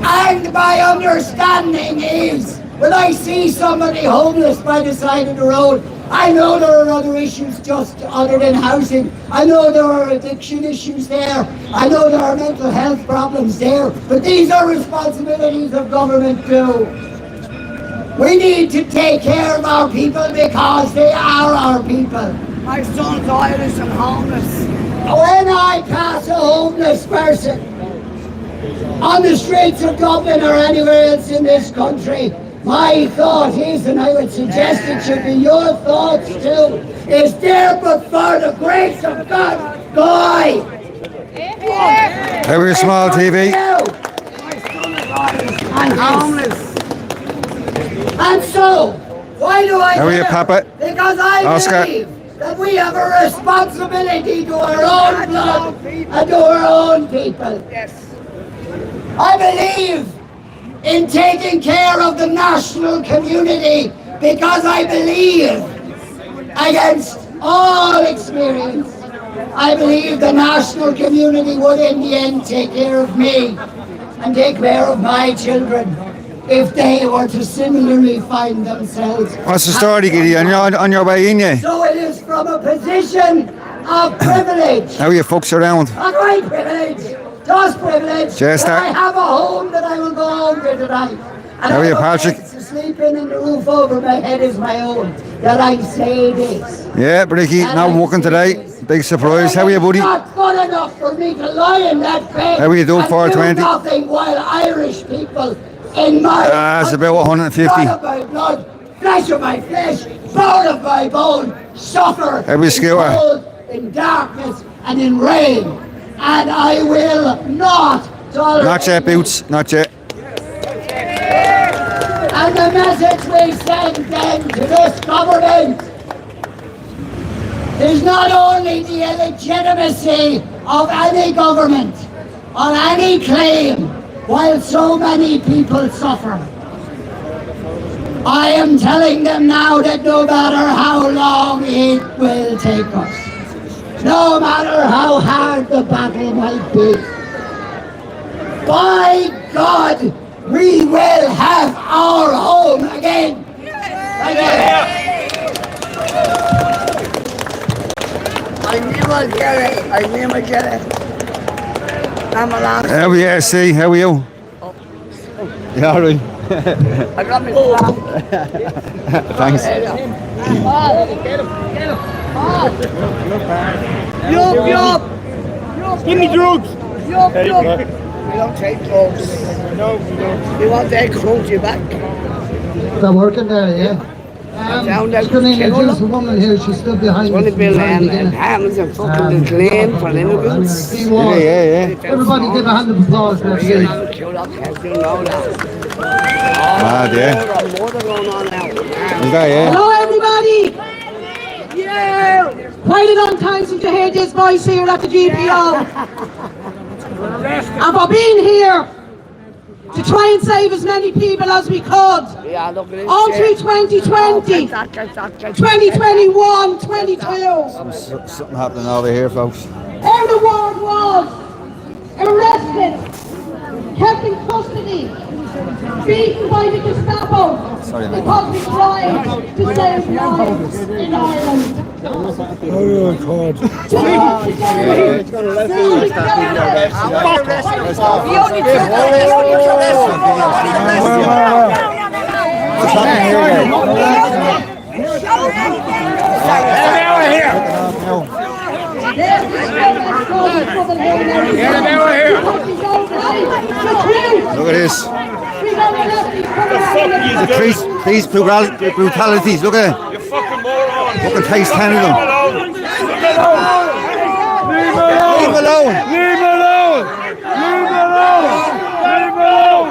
And my understanding is, when I see somebody homeless by the side of the road, I know there are other issues just other than housing. I know there are addiction issues there. I know there are mental health problems there. But these are responsibilities of government too. We need to take care of our people because they are our people. My son's Irish and homeless. When I pass a homeless person on the streets of Dublin or anywhere else in this country, my thought is, and I would suggest it should be your thoughts too, is there but for the grace of God, guy. Every small TV. And homeless. And so, why do I How are you, care? Papa? Because I Oscar. believe that we have a responsibility to our own blood and to our own people. Yes. I believe in taking care of the national community because I believe, against all experience, I believe the national community would in the end take care of me and take care of my children if they were to similarly find themselves. What's the story, Giddy? On your way in, yeah? So it is from a position of privilege. How you fucks around? Not right privilege, just privilege. Just that that. I have a home that I will go home to tonight. And How are you, I have a Patrick? place to sleep in, and the roof over my head is my own. That I say this. Yeah, Bricky, And not I working say today. this. Big surprise. How are you, buddy? It's not good enough for me to lie in that bed. How are you doing, and 420? do nothing while Irish people in my It's about 150. blood of my blood, flesh of my flesh, bone of my bone, suffer How are you, in Skewer? cold, in darkness, and in rain. And I will not tolerate. Not yet, Boots. Not yet. And the message we send then to this government is not only the illegitimacy of any government on any claim while so many people suffer. I am telling them now that no matter how long it will take us, no matter how hard the battle might be, by God, we will have our home again. I knew I'd get it. I knew I'd get it. I'm allowed. How are you, SC? How are you? You alright? I got me slap. Thanks. Yup. Give me drugs. Yup. We don't take drugs. No, we don't. You want their cruelty back? They're working there, yeah? Down there, Just going to kill introduce them. a woman here. She's still behind It's only me. Bill and Hams and fucking the claim for immigrants. Yeah. Everybody give a hand of applause for You that. know, kill up, you know that. Yeah. More than going on now. Okay, yeah. Hello, everybody. Quite a long time since you heard this voice here at the GPO. And for being here to try and save as many people as we could. Yeah, look at this. All through 2020, 2021, 22. Something happening over here, folks. Everyone was arrested, kept in custody, beaten by the Gestapo Sorry, mate. because we tried to save lives in Ireland. What's happening here? Look at this. Police brutalities. Look at it. You fucking moron. Fucking taste 10 of them. Leave Leave alone. Leave alone. Leave alone. Leave alone.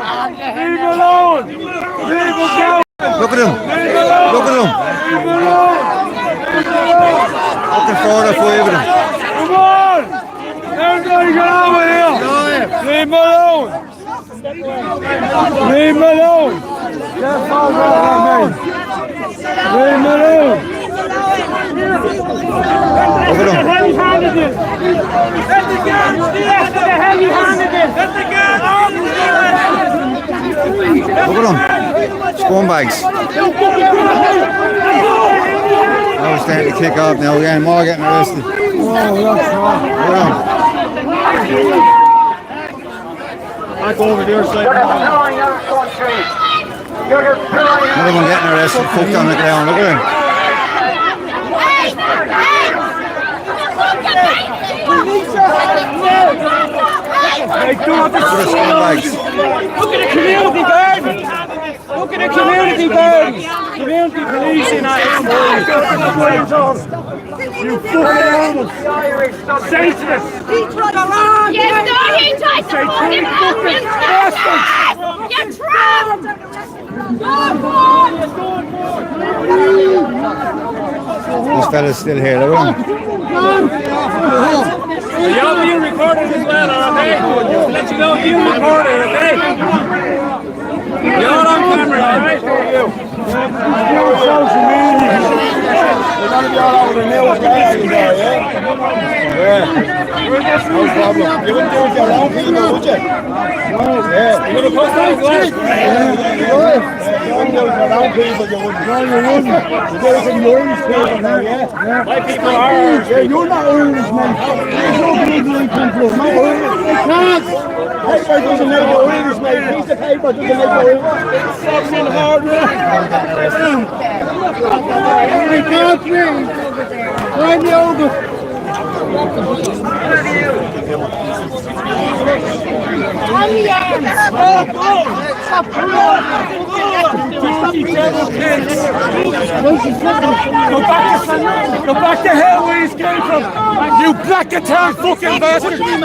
Leave alone. Leave alone. Look at them. Look at them. Leave alone. Fucking 4 or 5 of them. Come on. Everybody get over here. Leave me alone. Leave me alone. That's all right, mate. Leave me alone. Look at them. Heavy-handedness. Let the gun. Yes, the heavy-handedness. Let the gun. Look at them. Scumbags. Now we're starting to kick off now again. More getting arrested. Look at them. Back over the other side. Another one getting arrested. Cooked on the ground. Look at him. Hey, do not Scumbags. Look at the community garden. Look at the community garden. Community policing at You fucking animals. Satanists. This fella's still here. Look at him. You're being recorded as well, okay? Let you know you're recorded, okay? You're on camera, alright? Social media. We're going to be all over the news, yeah? Yeah. No problem. You wouldn't do it to your own people, would you? Yeah. You would have put that glass. You wouldn't do it to your own people, you wouldn't. No, you wouldn't. You do it to the Irish people now, yeah? My people are Irish. Yeah, you're not Irish, man. There's no people in country. No Irish. They can't. Paper doesn't make you Irish, mate. A piece of paper doesn't make you Irish. It's fucking hard work. I can't breathe. Find the over. On the arms! Go back to hell where you came from! You black guitar fucking bastard! Surround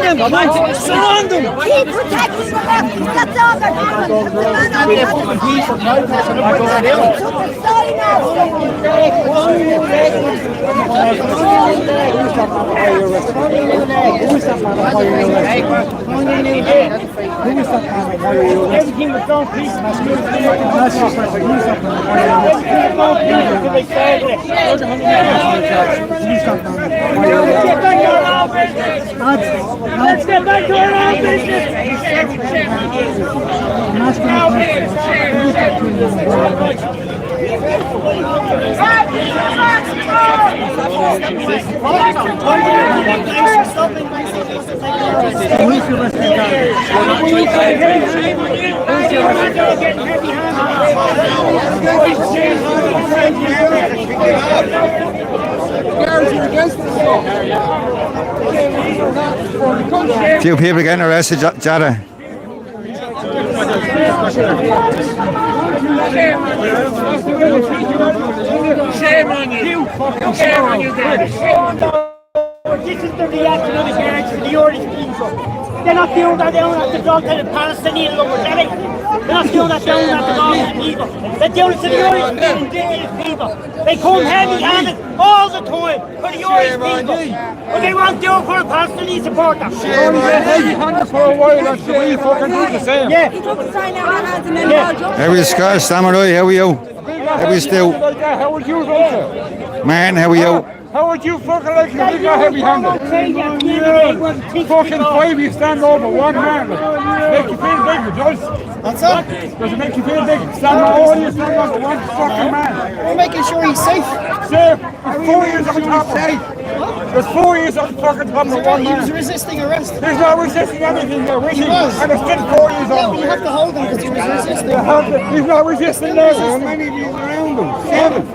them! Surround them! Keep protecting the lefties, that's all they're Everything was done peacefully. Let's get back to our own business. Few people getting arrested, Jada. Shame on you! Shame on you, Daddy! This is the reaction of the gangs to the Irish people. They're not doing that down at the dog to the Palestinian lovers, are they? They're not doing that down at the dog to the people. They're doing it to the Irish indigenous people. They come heavy-handed all the time for the Irish people. But they won't do it for the Palestinian supporters. Shame on heavy-handed for a while and so we fucking do the same. Yeah. How are you, Scott? Samurai, how are you? How are you still? How would you also? Man, how are you? How would you fucking like to be heavy-handed? Fucking five you stand over one man. Make you feel bigger, does? What's up? Does it make you feel bigger? Stand over one fucking man. We're making sure he's safe. Safe. There's 4 years on top of safe. There's 4 years on fucking top of one He was man. resisting arrest. There's no resisting anything there, is he? He was. And there's still 4 years Yeah, on. but you have to hold him because he was resisting. He's not resisting there. How many of you around him? 7.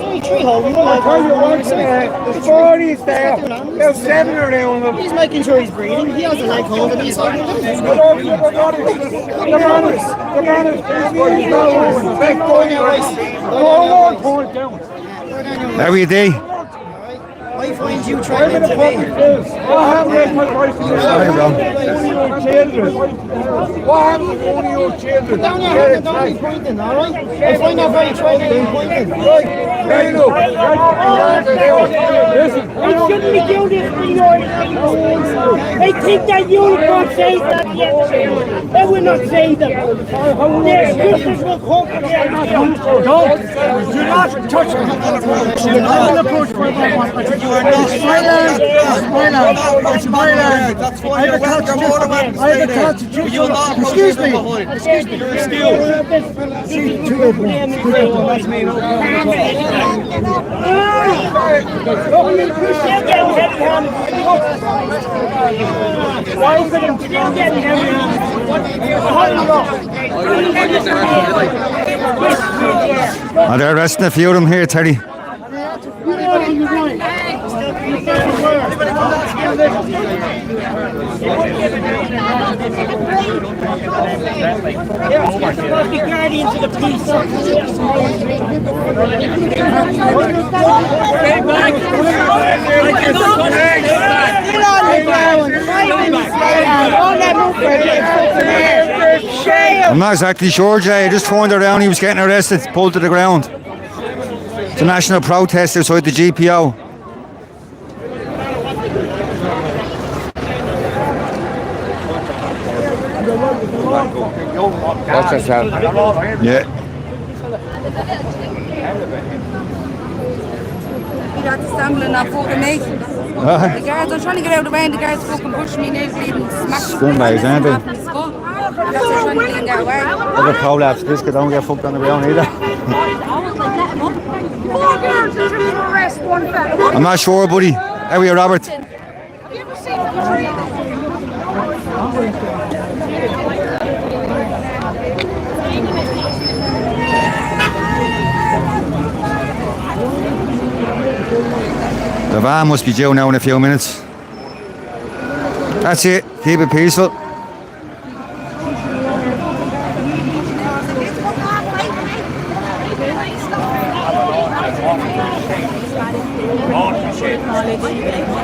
Only 3 holding him. I tell you what, there's 40 there. There's 7 around him. He's making sure he's breathing. He has a leg hold and he's holding him. The man is basically How are you, D? I find you trying to intervene. What happened with my one of your children? Down here, don't be pointing, alright? I find that very troubling pointing. Listen, We shouldn't be doing this for the Irish people. They think that uniform saves them yet. They will not save them. Their sisters will come for them. Don't. Do not touch me. I'm going to push for them. You are not It's my land. That's why you're welcome automatic stay there. You'll not Excuse me. Excuse me. You're excused. Are they arresting a few of them here, Terry? The guardians of the peace. Stay back. I'm not exactly sure, Jay. I just phoned around. He was getting arrested, pulled to the ground. It's a national protest outside the GPO. Watch yourself. Yeah. You got to stumbling on fucking me. The guards, I'm trying to get out of the way and the guards fucking push me now, bleeding, smack me. Scumbags, aren't they? That's what I'm trying to get away. Other collapse biscuit don't get fucked on the ground either. I'm not sure, buddy. How are you, Robert? The van must be due now in a few minutes. That's it. Keep it peaceful.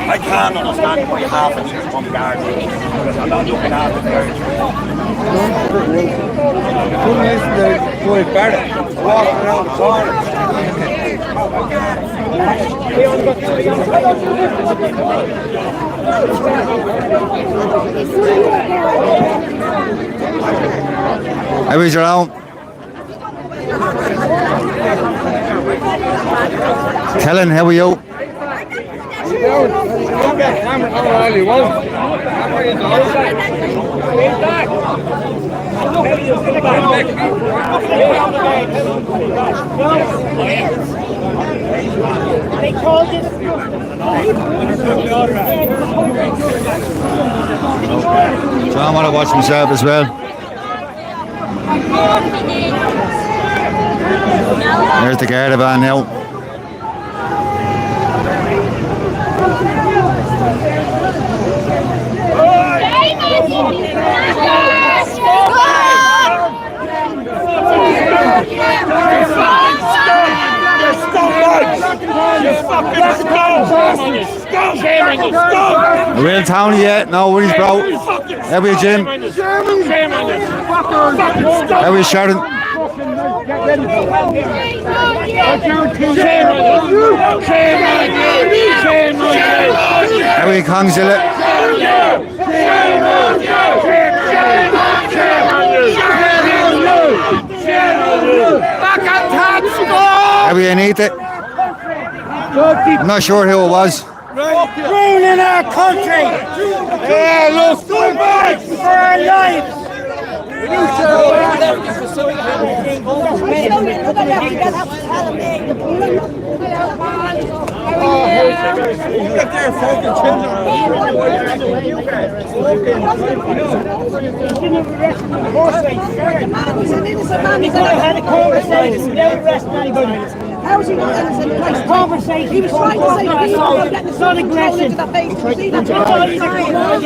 I can't understand why half of these from guards because I'm not looking at the guards. Walking around the corner. How is your own? Kellen, how are you? John want to watch himself as well. There's the guard van now. A real townie yet? No worries, bro. How are you, Jim? How are you, Sharon? How are you, Kongzilla? How are you, Anita? I'm not sure who it was. Ruining our country! Yeah, look, scumbags for our lives! How was he not innocent? Conversation. He was trying to say that he was getting the son control into the face. You see, that's all he's trying. No,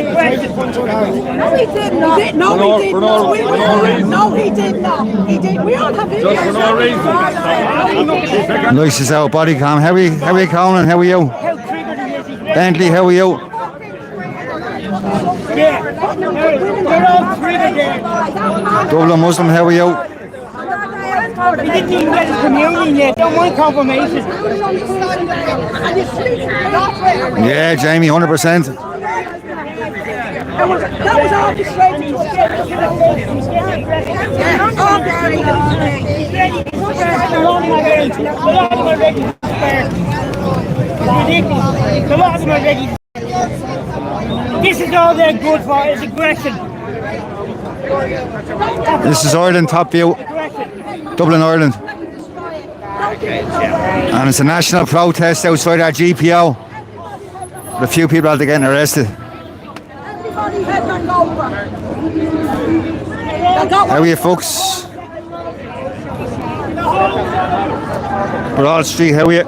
he did not. No, he did not. No, he did not. He did. We all have videos. Just for no reason. Nice as our body cam. How are you, Conan? How are you? Bentley, how are you? Yeah, they're all triggered there. Dublin Muslim, how are you? He didn't even get his communion yet. Don't want confirmation. Yeah, Jamie, 100%. That was orchestrated to get A lot of them are ready. This is all they're good for, is aggression. This is Ireland Top View, Dublin, Ireland. And it's a national protest outside our GPO. But a few people had to get arrested. How are you, folks? Broad Street, how are you?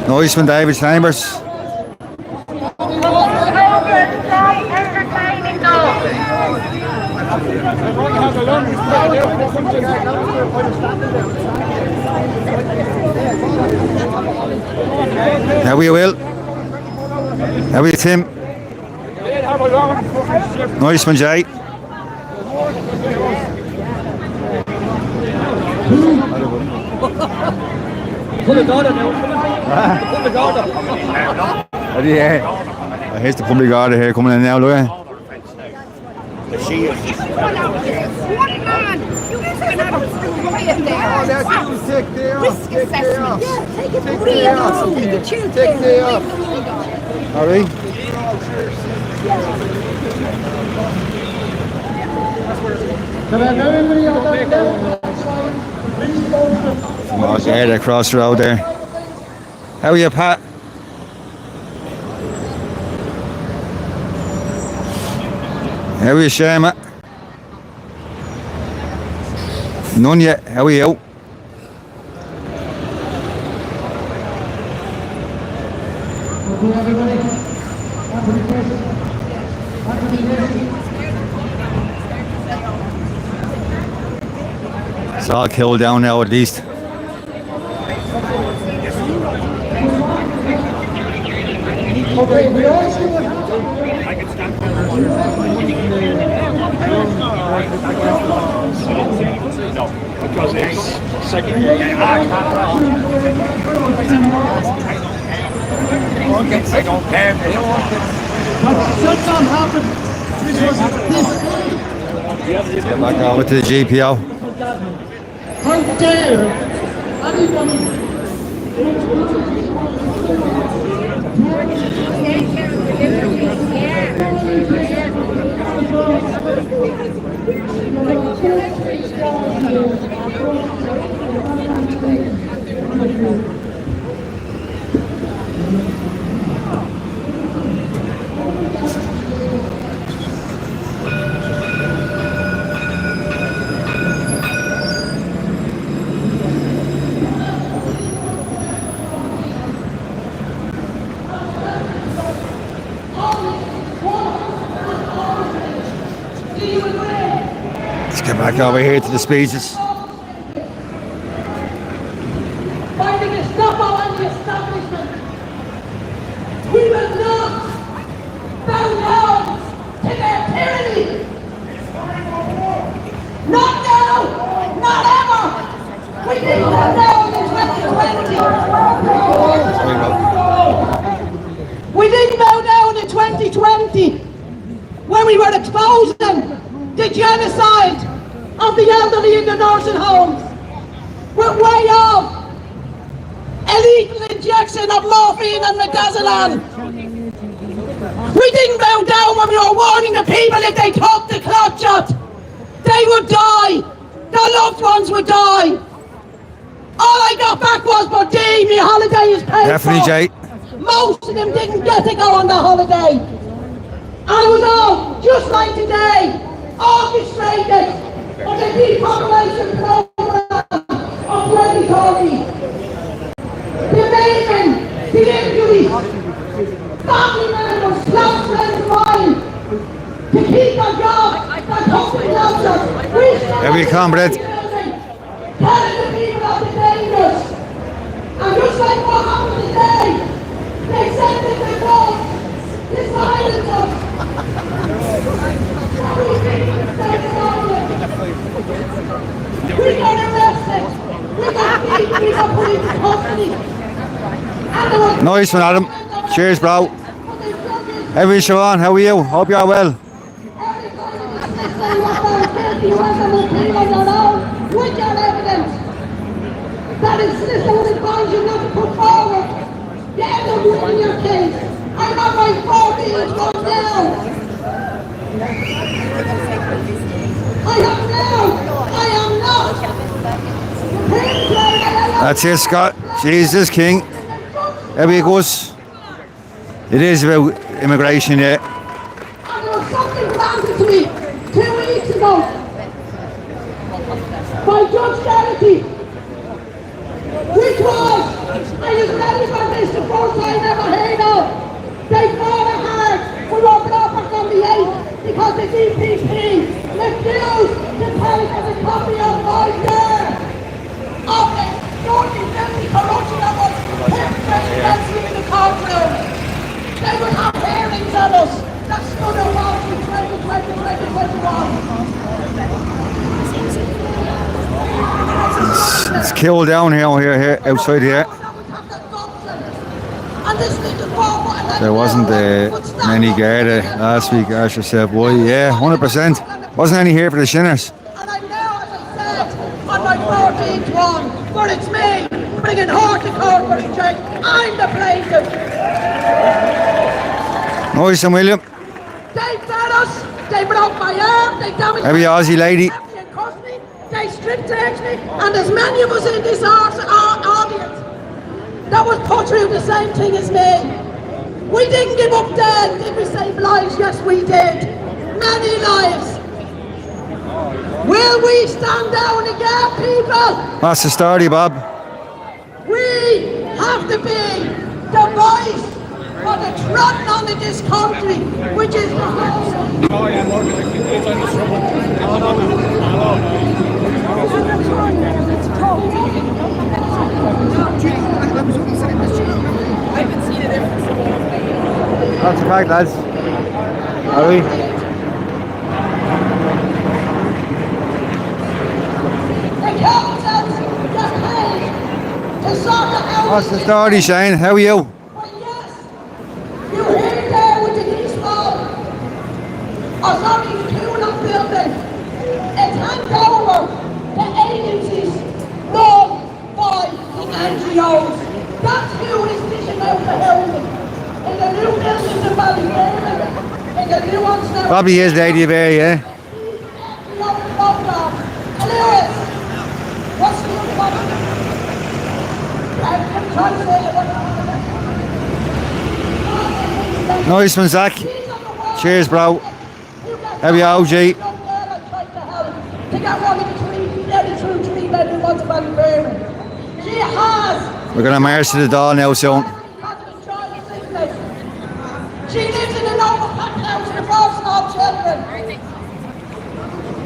Nice one, David Chambers. How are you, Will? How are you, Tim? Nice one, Jay. Pull the daughter now. Pull the daughter. Yeah. Here's the public order here coming in now, look at it. She is. One man! You can have a quiet there. Oh, that's you. Take day off. Risk Take day assessment. off. Yeah, take it Take real day off. easy. Take it chill. Take day off. All right. Mark ahead across the road there. How are you, Pat? How are you, Shama? None yet. How are you? It's all killed down now at least. Okay, we also Because it's second. I don't care. They don't want Shut down happened. Get back over to the GPO. How dare anybody Let's get back over here to the speeches. Finding a stop on the establishment. We will not bow down to their tyranny. Not now, not ever. We didn't bow down in 2020. We didn't bow down in 2020 when we were exposing the genocide of the elderly in the nursing homes with way of illegal injection of morphine and midazolam. We didn't bow down when we were warning the people if they took the clot shot, they would die, their loved ones would die. All I got back was, but D, my holiday is paid Definitely, for. Jay. Most of them didn't get to go on the holiday. And it was all, just like today, orchestrated of the depopulation program of 2020. The maiming, the injuries, family members, close friends of mine, to keep our jobs, their company loves us. Here we come, Brett. Telling the people of the dangers. And just like what happened today, they said that they won't. This silence us. We got arrested. We got beaten. We got put into custody. Nice one, Adam. Cheers, bro. How are you, Siobhan? How are you? Hope you're well. With your evidence. That is solicitor would advise you not to put forward the evidence in your case. I'm on my 14th one now. I am not. That's it, Scott. Jesus King. There he goes. It is about immigration, yeah. And there was something granted to me 2 weeks ago by Judge Garrity, which was, I was ready for this the first time I ever heard of. They fought it hard. We were proper from the 8th because the DPP refused to take us a copy of my share of the Northern County corruption that was perpetrated in the courtroom. They would have hearings on us that stood around in 2020, 2021. It's killed down here outside here. I And this little boy, There wasn't many Garda last week. Ask yourself why. Yeah, 100%. Wasn't any here for the Shinners. and I know, as I said, on my 14th one, but it's me bringing her to court for the church. I'm the plaintiff. Nice and William. They fed us, they broke my arm, they damaged Every Aussie lady. me, they strip searched me, and there's many of us in this audience that was put through the same thing as me. We didn't give up then, did we save lives? Yes, we did. Many lives. Will we stand down again, people? That's the story, Bob. We have to be the voice for the trodden on in this country, which is the house. That's a fact, lads. Are we? What's the story, Shane? How are you? You hear there with the police ball. Or sorry, the Kulan building. It's handed over to agencies run by the NGOs. That's who is dishing out the housing. In the new buildings in Ballyfermot, in the new ones now. Probably is Lady Bear, yeah. Lewis, what's the other one? I'm trying to say it. Nice one, Zach. Cheers, bro. How are you, OG? To get one of the 3 bedroom ones in Ballyfermot. She has. We're going to march to the Dáil now soon. She lives in an overpacked house with 4 small children.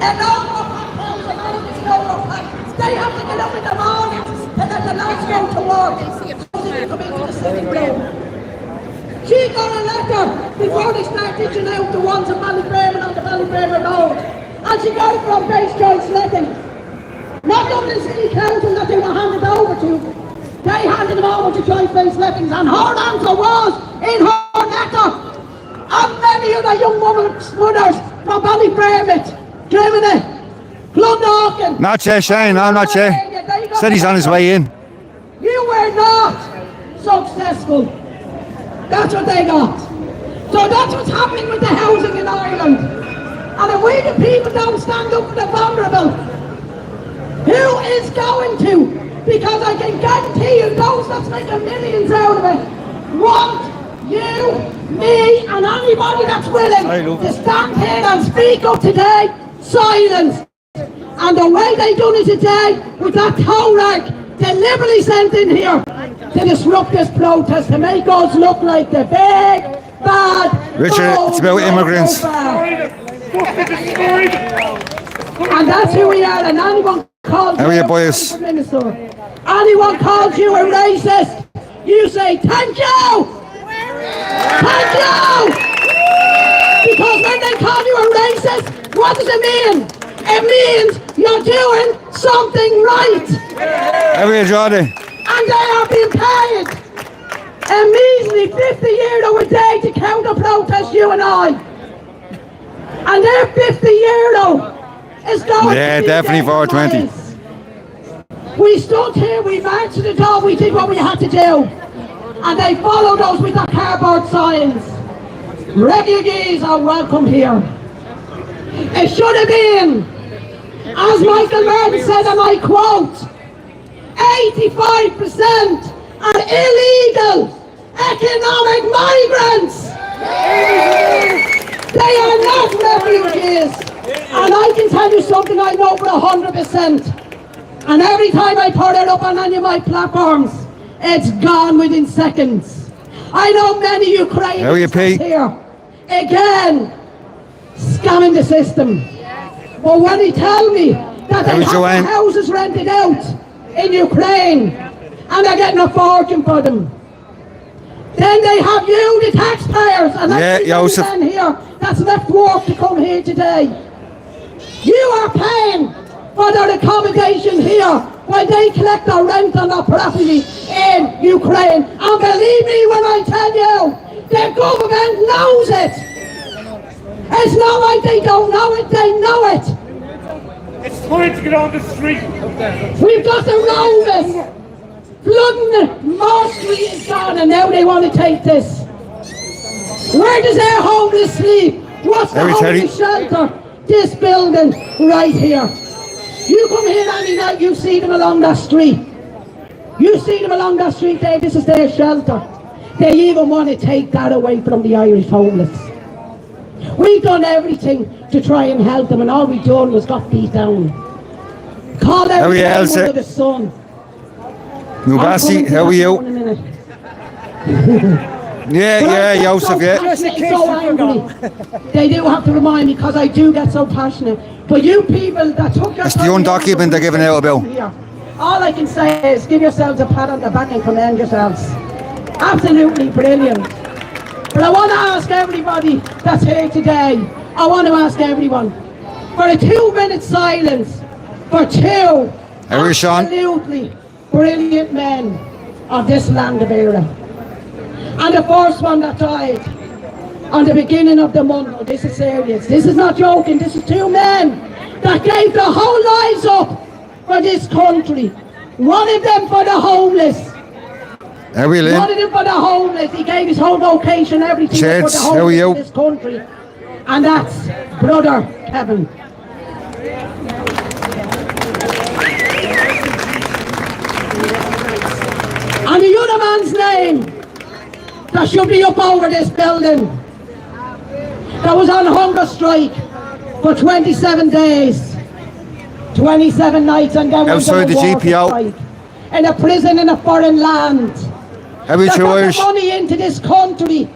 An overpacked house, and all of these overpacked. They have to get up in the morning and let the lads go to work. So they come into the sitting room. She got a letter before they start ditching out the ones in Ballyfermot on the Ballyfermot Road. And she got it from Base Joint Letting. Not Dublin City Council that they were handed over to. They handed them over to Joint Base Lettings, and her answer was in her letter. And many other young women's mothers from Ballyfermot, Germany, Clondalkin. Not yet, Shane. No, not yet. Said he's on his way in. You were not successful. That's what they got. So that's what's happening with the housing in Ireland. And if we the people don't stand up for the vulnerable, who is going to? Because I can guarantee you those that's making millions out of it want you, me, and anybody that's willing to stand here and speak up today, silence. And the way they done it today with that tow rag deliberately sent in here to disrupt this protest, to make us look like the big, bad... Richard, it's about immigrants. And that's who we are, and anyone calls How are you, boys? Anyone calls you a racist, you say, thank you! Thank you! Because when they call you a racist, what does it mean? It means you're doing something right. How are you, Jordan? And they are being paid a measly €50 a day to counter-protest you and I. And their €50 is going Yeah, to be definitely 420. We stood here, we marched to the door, we did what we had to do. And they followed us with their cardboard signs. Refugees are welcome here. It should have been, as Michael Martin said, and I quote, 85% are illegal economic migrants. They are not refugees. And I can tell you something I know for 100%. And every time I put it up on any of my platforms, it's gone within seconds. I know many Ukrainians here, again, scamming the system. But when they tell me that they have houses rented out in Ukraine, and they're getting a fortune for them, then they have you, the taxpayers, and that's the here that's left work to come here today. You are paying for their accommodation here when they collect their rent on their property in Ukraine. And believe me when I tell you, the government knows it. It's not like they don't know it, they know it. It's time to get on the street. We've got the rovers. Flooding Moss Street is gone and now they want to take this. Where does their homeless sleep? What's the homeless shelter? This building right here. You come here any night, you see them along that street. You see them along that street there, this is their shelter. They even want to take that away from the Irish homeless. We've done everything to try and help them and all we've done was got beat down. Call every name under the sun. Nubasi, how are you? Yeah, Joseph, yeah. So angry. They do have to remind me because I do get so passionate. But you people that took your It's the undocumented they're giving out about. All I can say is give yourselves a pat on the back and commend yourselves. Absolutely brilliant. But I want to ask everybody that's here today, I want to ask everyone for a 2-minute silence for two absolutely brilliant men of this land of era. And the first one that died on the beginning of the month, oh, this is serious, this is not joking, this is two men that gave their whole lives up for this country. One of them for the homeless. One of them for the homeless. He gave his whole vocation, everything for the homeless in this country. And that's Brother Kevin. And the other man's name that should be up over this building, that was on hunger strike for 27 days, 27 nights, and then outside the GPO, in a prison in a foreign land. They put the money into this country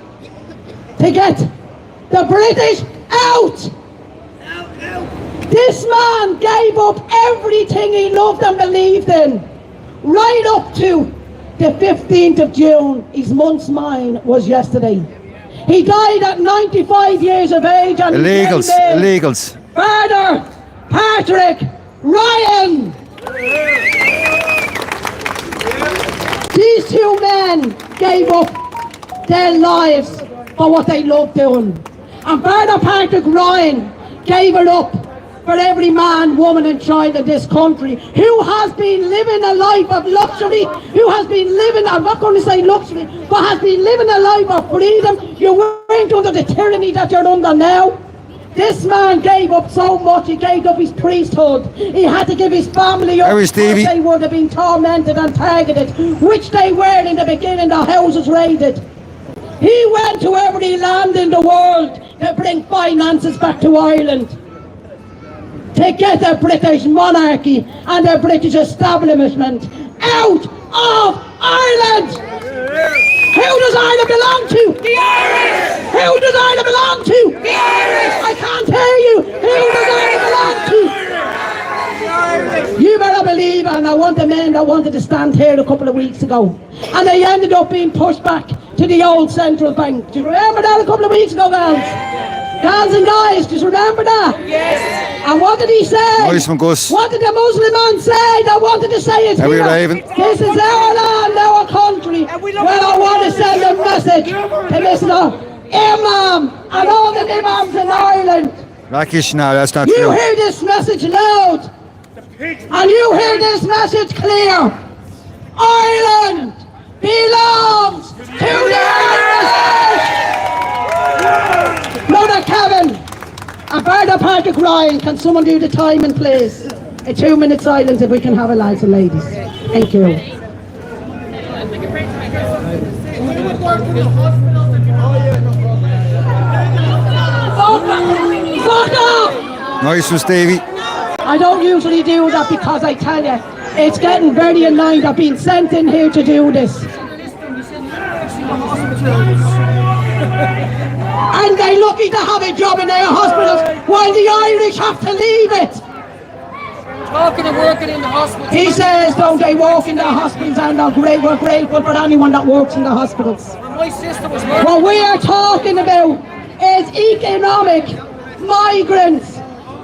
to get the British out. This man gave up everything he loved and believed in, right up to the 15th of June. His month's mine was yesterday. He died at 95 years of age. And illegals. Father Patrick Ryan. These two men gave up their lives for what they loved doing. And Father Patrick Ryan gave it up for every man, woman and child in this country who has been living a life of luxury, who has been living, I'm not going to say luxury, but has been living a life of freedom. You weren't under the tyranny that you're under now. This man gave up so much. He gave up his priesthood. He had to give his family up because they would have been tormented and targeted, which they were in the beginning, the houses raided. He went to every land in the world to bring finances back to Ireland, to get the British monarchy and the British establishment out of Ireland. Who does Ireland belong to? The Irish! Who does Ireland belong to? The Irish! I can't hear you. Who does Ireland belong to? You better believe, and I want the men that wanted to stand here a couple of weeks ago, and they ended up being pushed back to the old central bank. Do you remember that a couple of weeks ago, girls? Girls and guys, just remember that? Yes. And what did he say? What did the Muslim man say that wanted to say it here? This is our land, our country. Well, I want to send a message to Mr. Imam and all the imams in Ireland. Rakish, no, that's not true. You hear this message loud, and you hear this message clear. Ireland belongs to the Irish. Brother Kevin and Father Patrick Ryan, can someone do the timing, please? A 2-minute silence if we can have it, lads and ladies. Thank you. Fuck off! Nice one, Stevie. I don't usually do that because I tell you, it's getting very annoying. I've been sent in here to do this. And they're lucky to have a job in their hospitals while the Irish have to leave it. Talking and working in the hospitals. He says, don't they work in the hospitals, and we're grateful for anyone that works in the hospitals. My sister was working. What we are talking about is economic migrants,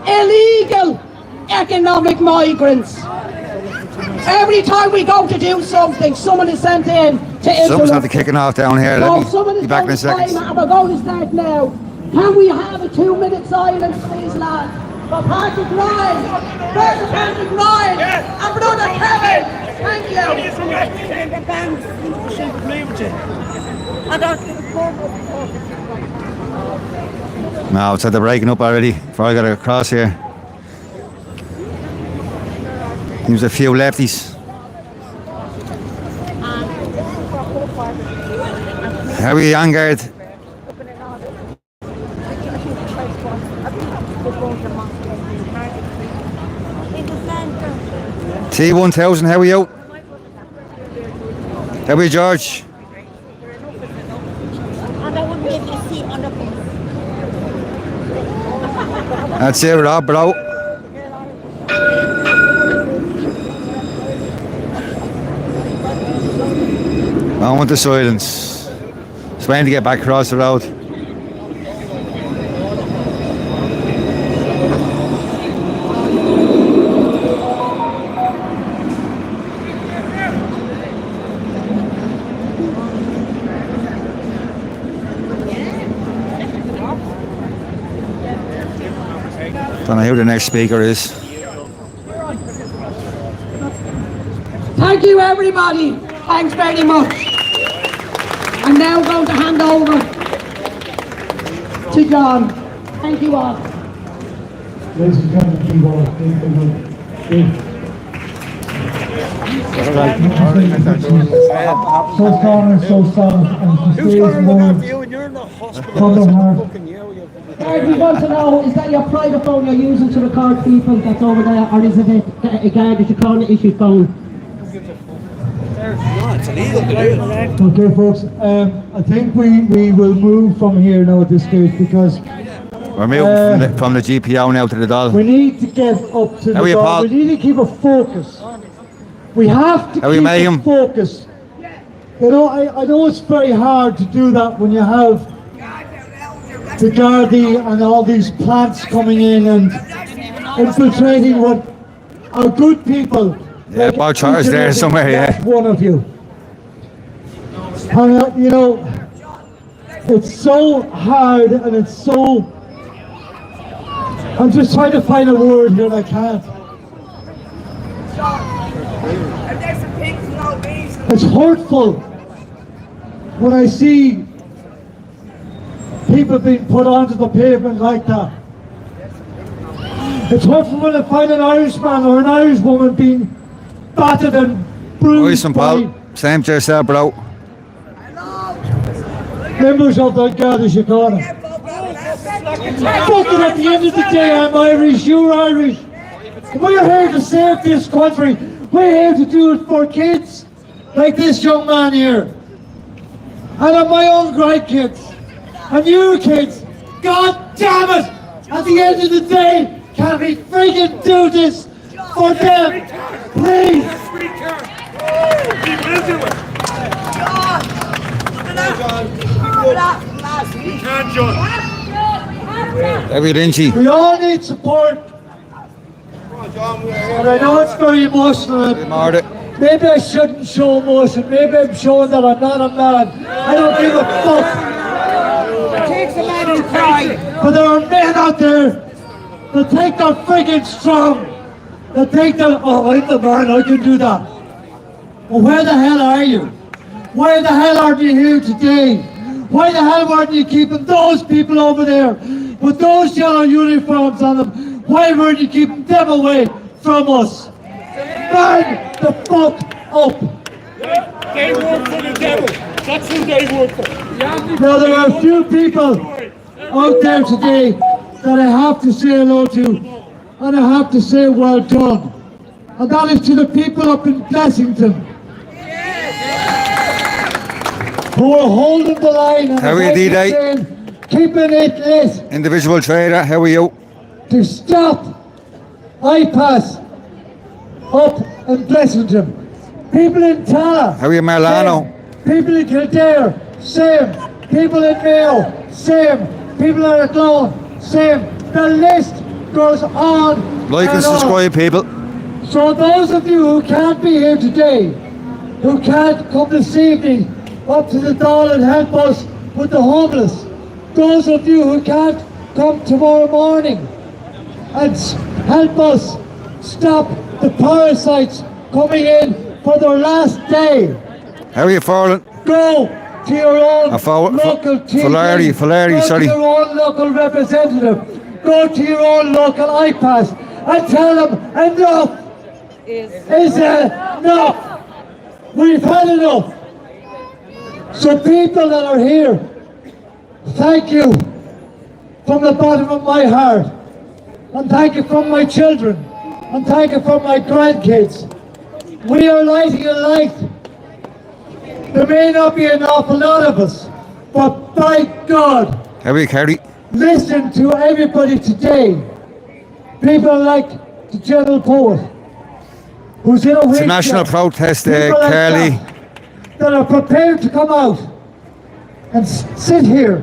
illegal economic migrants. Every time we go to do something, someone is sent in to interrupt. Someone's got the kicking off down here. So Let me someone be is back in a going to second. time, and we're going to start now. Can we have a 2-minute silence, please, lads? For Patrick Ryan, Mr. Patrick Ryan, and brother Kevin. Thank you. No, it's at the breaking up already before I got across here. There's a few lefties. How are you, Angard? T1000, how are you? How are you, George? That's it, Rob, bro. I want the silence. Just waiting to get back across the road. Don't know who the next speaker is. Thank you, everybody. Thanks very much. I'm now going to hand over to John. Thank you all. Ladies and gentlemen, please so strong and so solid, and to stay as more from the heart. We want to know, is that your private phone you're using to record people that's over there, or is it a guard that you call it issue phone? No, it's illegal to do. Okay, folks, I think we will move from here now at this stage because we're moving from the GPO now to the Dáil. We need to get up to the Dáil. We need to keep a focus. We have to keep a focus. You know, I know it's very hard to do that when you have the Gardaí and all these plants coming in and infiltrating what are good people. Yeah, Bob Charles there somewhere, yeah. One of you. And you know, it's so hard and it's so... I'm just trying to find a word here and I can't. It's hurtful when I see people being put onto the pavement like that. It's hurtful when I find an Irishman or an Irish woman being battered and bruised by same to yourself, bro. Members of the Garda Síochána. Fucking at the end of the day, I'm Irish, you're Irish. We're here to save this country. We're here to do it for kids like this young man here. And of my own grandkids. And you kids. God damn it! At the end of the day, can we freaking do this for them? Please! We all need support. And I know it's very emotional. Maybe I shouldn't show emotion. Maybe I'm showing that I'm not a man. I don't give a fuck. It takes a man to cry. But there are men out there that think they're freaking strong. That think that, oh, I'm the man, I can do that. Well, where the hell are you? Why the hell aren't you here today? Why the hell weren't you keeping those people over there with those yellow uniforms on them? Why weren't you keeping them away from us? Man the fuck up! They work for the devil. That's who they work for. Now there are a few people out there today that I have to say hello to, and I have to say well done. And that is to the people up in Blessington who are holding the line and how are you, D-Day? Keeping it lit. Individual trader, how are you? To stop IPAS up in Blessington. People in Tala. How are you, Marlano? Same. People in Kildare, same. People in Mayo, same. People in Athlone, same. The list goes on. Like and subscribe, people. So those of you who can't be here today, who can't come this evening up to the Dáil and help us with the homeless, those of you who can't come tomorrow morning and help us stop the parasites coming in for their last day. How are you falling? Go to your own local TD. Falari, Go sorry. to your own local representative. Go to your own local IPAS and tell them enough is enough. We've had enough. So people that are here, thank you from the bottom of my heart, and thank you from my children, and thank you from my grandkids. We are lighting a light. There may not be an awful lot of us, but by God, How are you, Carrie? listen to everybody today. People like the General Poet, who's in a It's a wheelchair. national protest, People like Carly. that are prepared to come out and sit here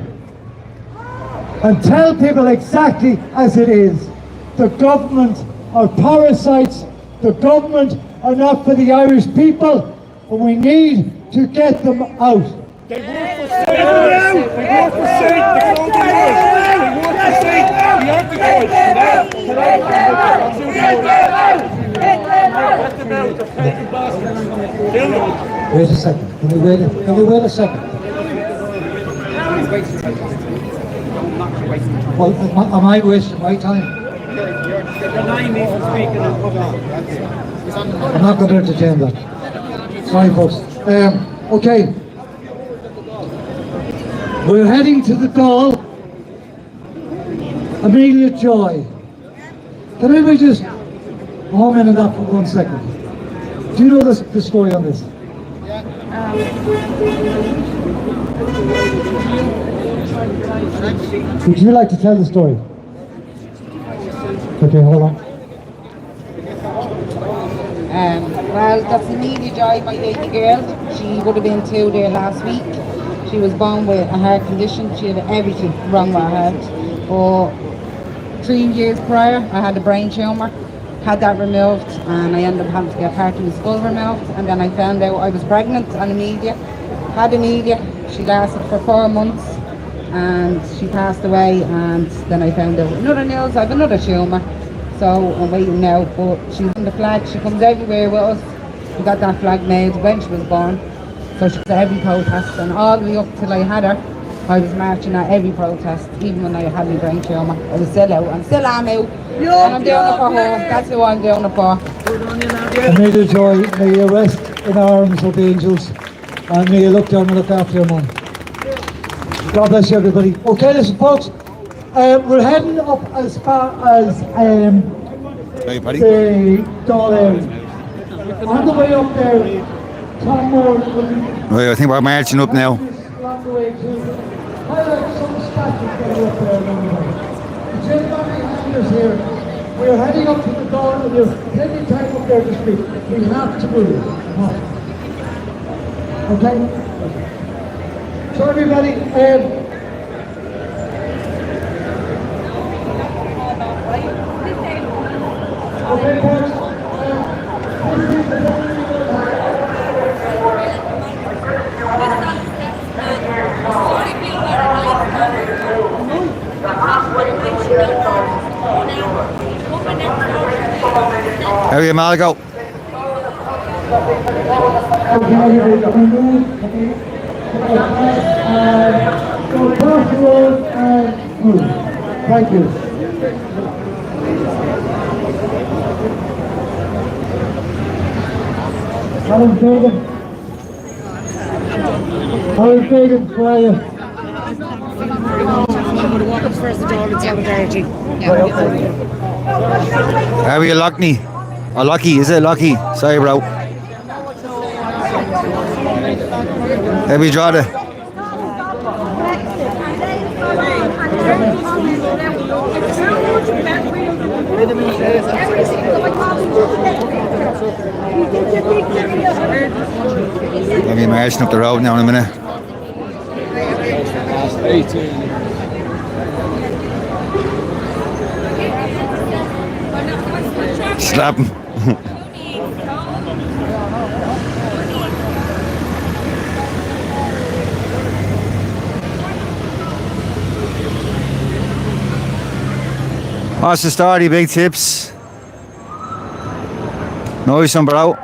and tell people exactly as it is. The government are parasites. The government are not for the Irish people, and we need to get them out. They work for state. They work for state. They work for state. The Antichrist. Let them out. They're taking bastards. Kill them. Wait a second. Can we wait a second? Well, am I wasting my time? I'm not going to entertain that. Sorry, folks. Okay. We're heading to the Dáil. Amelia Joy. Can everybody just home in on that for 1 second? Do you know the story on this? Would you like to tell the story? Okay, hold on. Well, that's Amelia Joy, my baby girl. She would have been 2 there last week. She was born with a heart condition. She had everything wrong with her heart. But 3 years prior, I had a brain tumour. Had that removed, and I ended up having to get part of my skull removed. And then I found out I was pregnant on Amelia. Had Amelia. She lasted for 4 months, and she passed away. And then I found out another news. I have another tumour. So I'm waiting now, but she's on the flag. She comes everywhere with us. We got that flag made when she was born. So she was at every protest, and all the way up till I had her, I was marching at every protest, even when I had my brain tumour. I was still out. I'm still am out. And I'm doing it for her. That's who I'm doing it for. Amelia Joy, may you rest in the arms of the angels, and may you look down and look after your mum. God bless you, everybody. Okay, listen, folks. We're heading up as far as the Dáil area. On the way up there, Tom Moore will be Right, I think we're marching up now. along the way to highlight some statues that are up there along the way. The gentleman behind us here, we're heading up to the Dáil, and there's plenty of time up there to speak. We have to move. Okay? So everybody, okay, folks. How are you, Malgo? Go across the road and move. Thank you. Alan Fagan. Alan Fagan, how are you? How are you, Lockney? Oh, Lucky, is it Lucky? Sorry, bro. How are you, Drogheda? I'll be marching up the road now in a minute. Slap him. What's the story, big tips? Nice one, bro.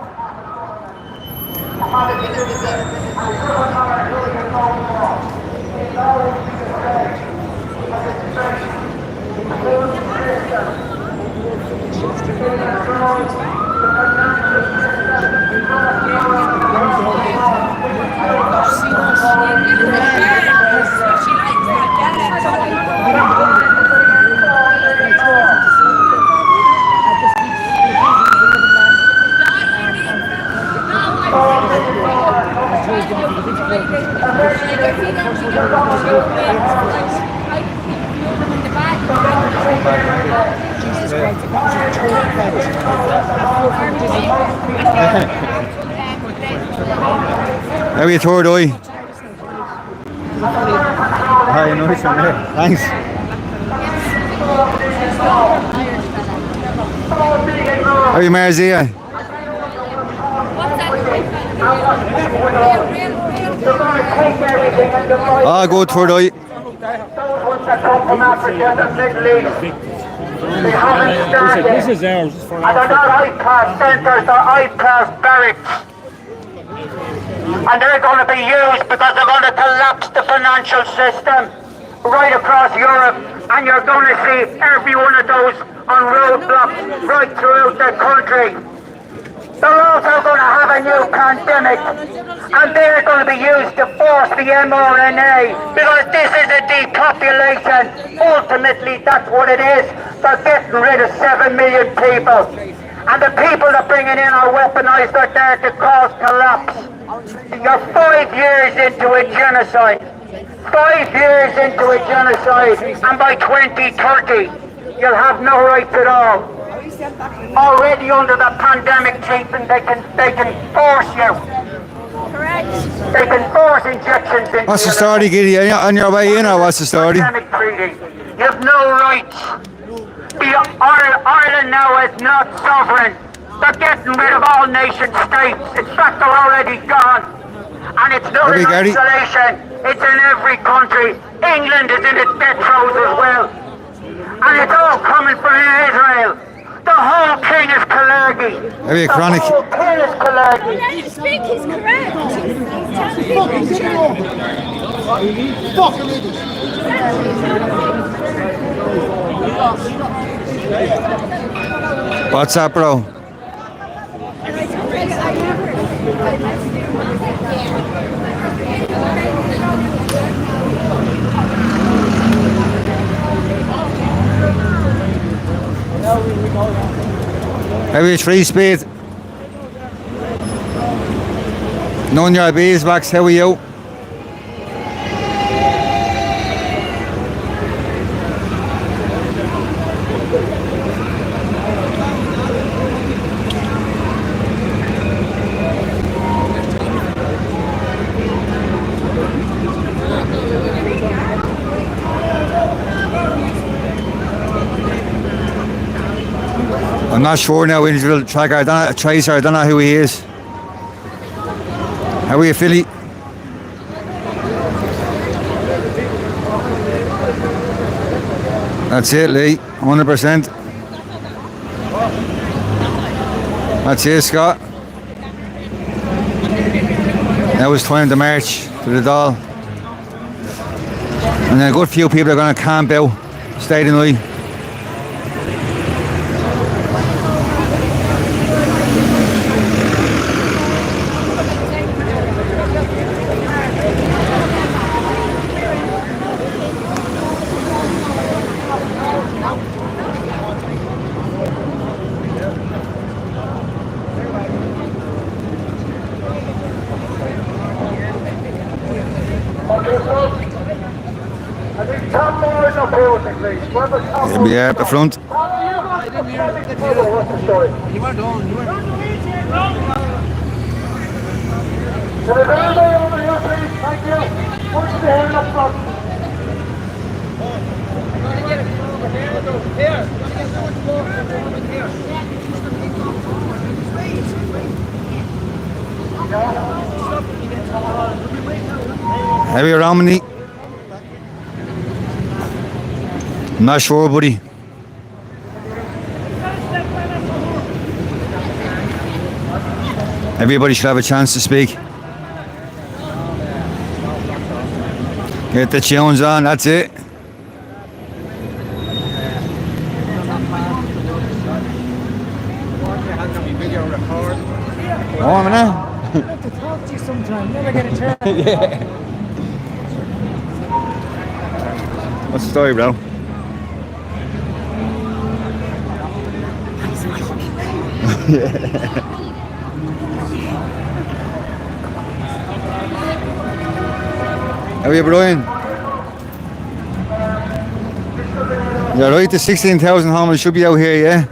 How are you, third eye? Hi, nice one there. Thanks. How are you, Marzia? Ah, go third eye. They haven't started. This is ours. For and they're not high-class centres, they're high-class barracks. And they're going to be used because they're going to collapse the financial system right across Europe. And you're going to see every one of those on roadblocks right throughout the country. They're also going to have a new pandemic, and they're going to be used to force the mRNA, because this is a depopulation. Ultimately, that's what it is. They're getting rid of 7 million people. And the people they're bringing in are weaponized. They're there to cause collapse. You're 5 years into a genocide. 5 years into a genocide. And by 2030, you'll have no rights at all. Already under the pandemic treatment, they can force you. Correct. They can force injections into What's the story, Giddy? On your way in, or what's the story? Pandemic treaty. You have no rights. Ireland now is not sovereign. They're getting rid of all nation states. In fact, they're already gone. And it's not in isolation. It's in every country. England is in its death throes as well. And it's all coming from Israel. The whole thing is Kalergi. Are you chronic? The whole thing is Kalergi. Let him speak, he's correct. What's up, bro? How are you, 3-speed? None your beeswax, how are you? I'm not sure now, individual tracker, I don't know, Tracer, I don't know who he is. How are you, Philly? That's it, Lee, 100%. That's it, Scott. Now it's time to march to the Dáil. And then a good few people are going to camp out, stay the night. Yeah, at the front. You were done. You were done. Can everybody over here, please? Thank you. Put the hand up front. Here. Have you around me? I'm not sure, buddy. Everybody should have a chance to speak. Get the tunes on, that's it. Oh, I'm I have to talk to you sometime, never get a chance. Yeah. What's the story, bro? How are you, Brian? You're right, the 16,000 homeless should be out here, yeah?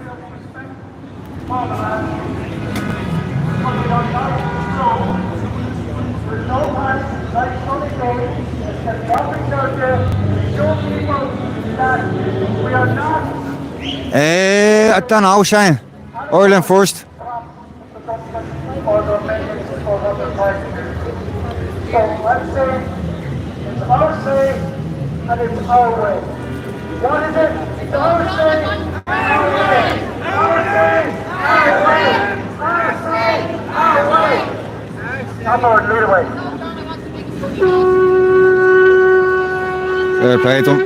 I don't know, Shane. Ireland first. So let's say it's our say and it's our way. What is it? It's our say, our way. Our say, our way. Our say, our way. Come on, lead away. Fair play to him.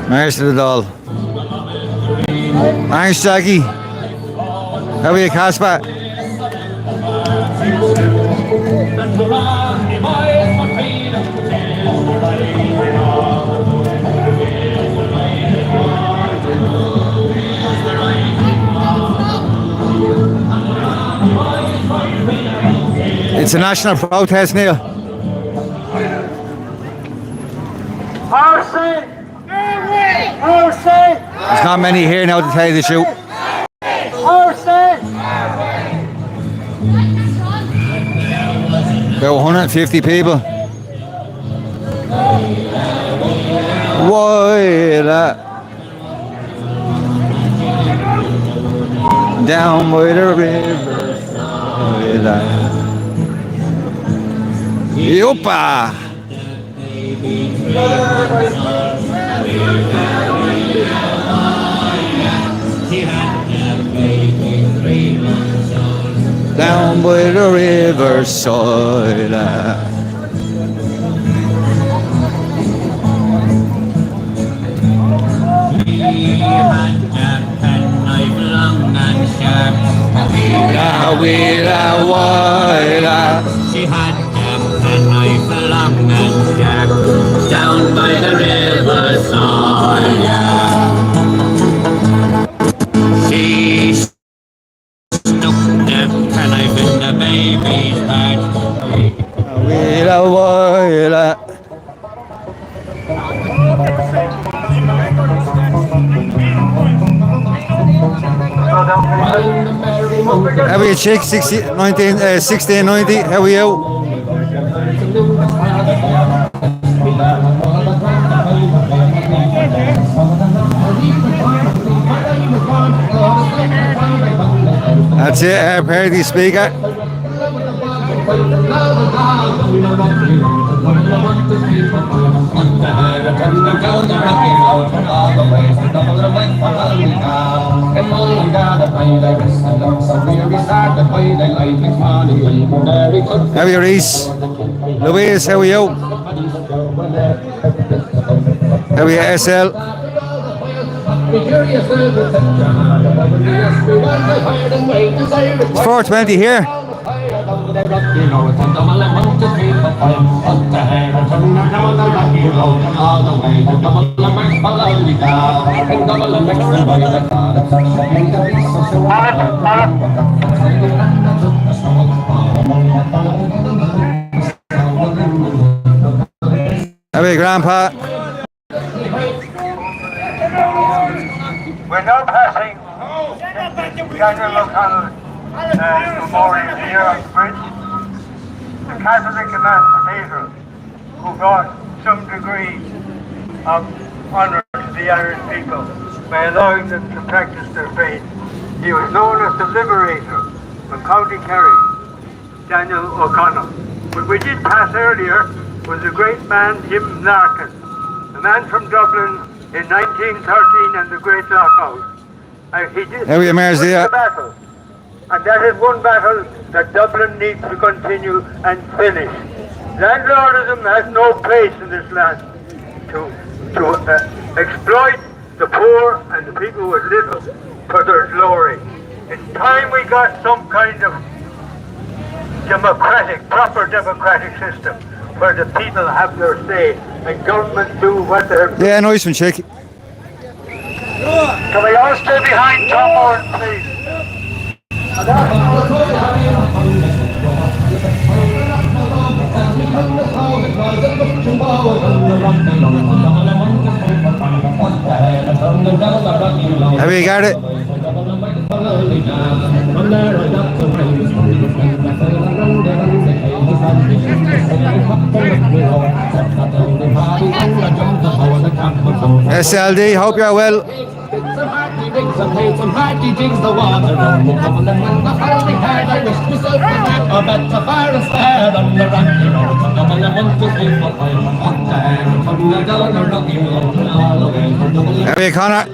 March to the Dáil. Thanks, Jackie. How are you, Casper? It's a national protest, Neil. Our say, our say. There's not many here now to tell you the truth. Our say. About 150 people. Why that? Down by the river. Why that? Yopa! Down by the riverside. She had a penknife long and sharp down by the riverside. She stuck the penknife in the baby's heart. How are you, chick? 1690. How are you? That's it, our party speaker. How are you, Reese? Louise, how are you? How are you, SL? It's 4:20 here. How are you, Grandpa? We're now passing Daniel O'Connell Memorial here on the bridge. The Catholic Cathedral, who brought some degree of honour to the Irish people by allowing them to practice their faith. He was known as the Liberator from County Kerry, Daniel O'Connell. What we did pass earlier was a great man, Jim Larkin, a man from Dublin in 1913 and the Great Lockout. He did win the battle, and that is one battle that Dublin needs to continue and finish. Landlordism has no place in this land to exploit the poor and the people with little for their glory. It's time we got some kind of proper democratic system where the people have their say and government do what they're doing. Yeah, nice one, Chick. Can we all stay behind Tom Moran, please? Have you got it? SLD, hope you're well. Hey, Connor.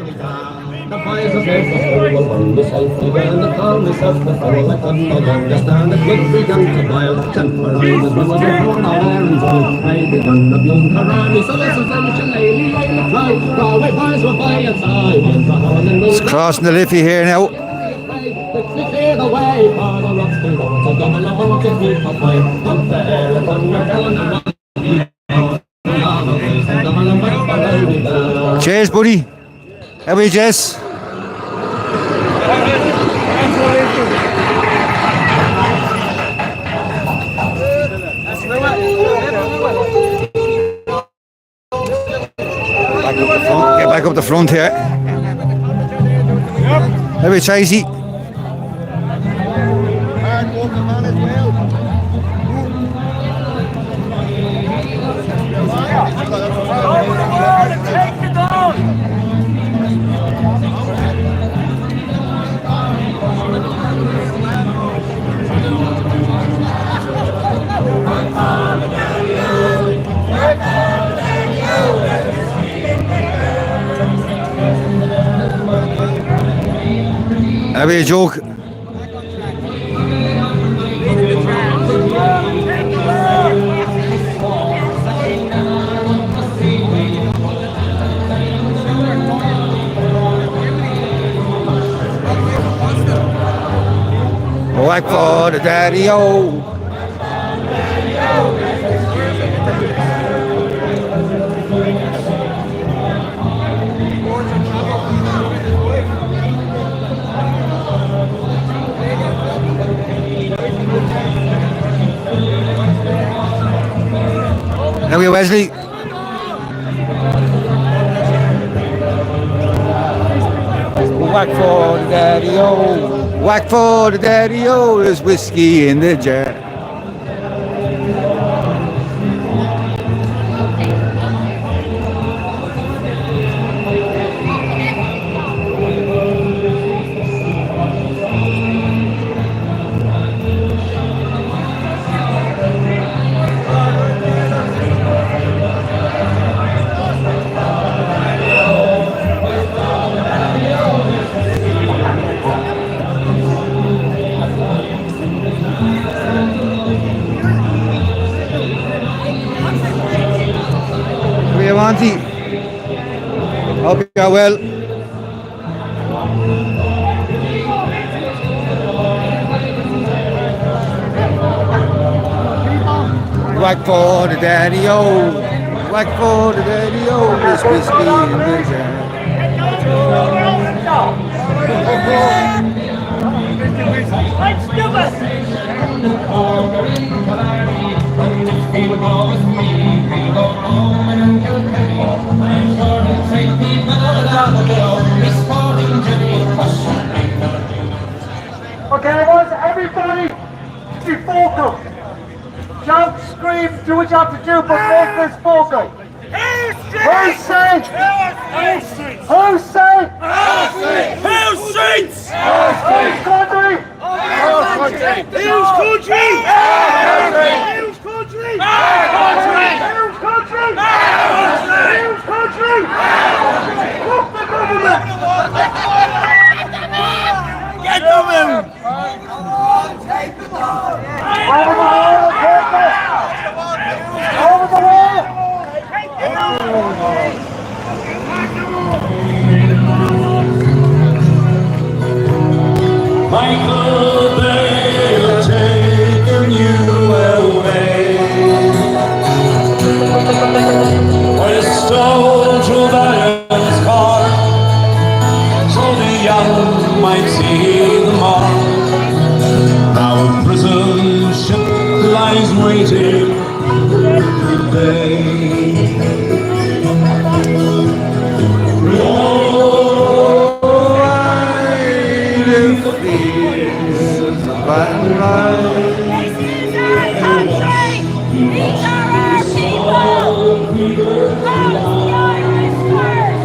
It's crossing the Liffey here now. Cheers, buddy. How are you, Jess? Get back up the front here. How are you, Tracy? Have a joke. Whack for the daddy-o. How are you, Wesley? Whack for the daddy-o. Whack for the daddy-o. There's whiskey in the jar. Auntie, hope you are well. Whack for the daddy-o, whack for the daddy-o, there's whiskey in the jar. Okay, I want everybody to be focal. Shout, scream, do what you have to do, but make this focal. Who's streets? Who's streets? Who's streets? Who's streets? Who's country? Who's country? Who's country? Who's country? Who's country? Who's country? Fuck the government! Get them in! Take the ball! Over the wall! Take it! Over the wall! Michael, they've taken you away. They stole Joe Bannon's car, so the young might see the mark. Now a prison ship lies waiting today. This is our country! These are our people! Come to the Irish first!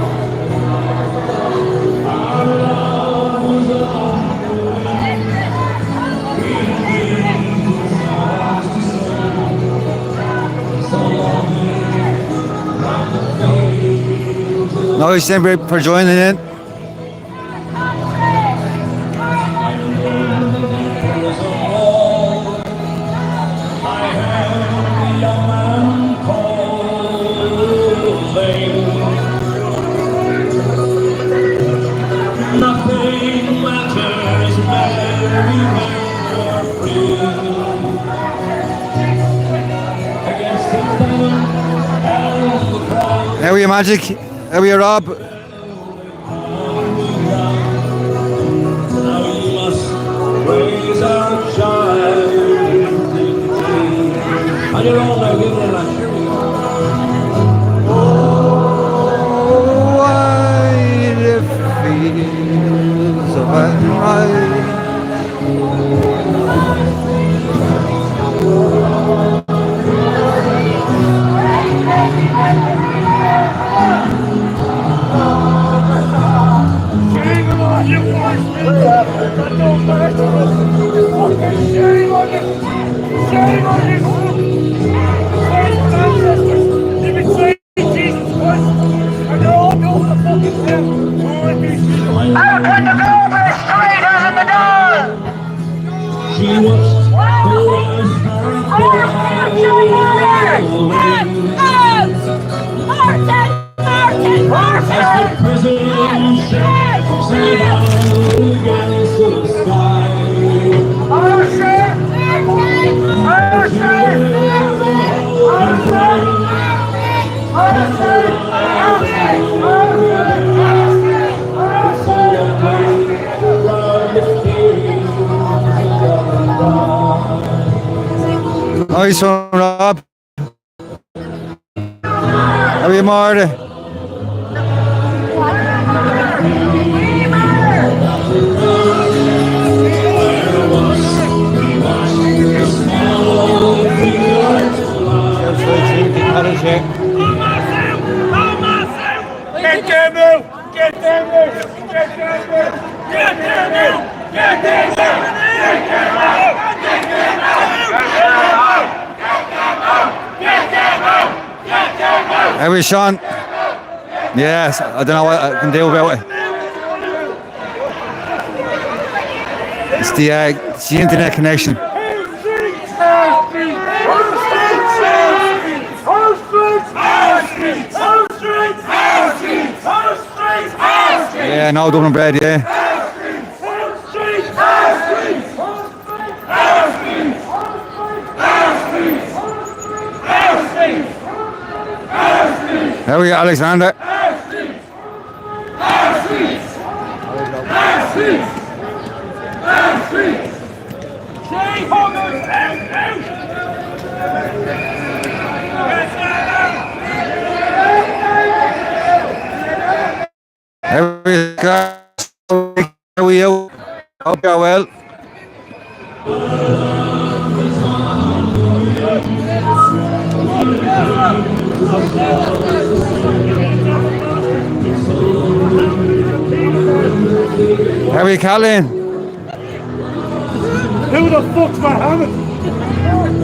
No, he's for joining in. How are you, Magic? How are you, Rob? Raise our child on your own now, give it a lunch. Here we go. Oh, wide fields of unripe. Shame on you! Shame on you! First ancestors, they've been saying Jesus Christ, and they're all doing the fucking thing. How can the girl be straight out of the Dáil? She was as the prison ship sailed out against the sky. Nice one, Rob. How are you, Marty? Get them out! Get them out! Get them out! Get them out! Get them out! Get them out! Get them out! Get them out! Get them out! How are you, Sean? Yes, I don't know what I can do about it. It's the internet connection. Yeah, no Dublin bread, yeah. How are you, Alexander? How are you? Hope you're well. How are you, Colin? Who the fuck's Mohammed?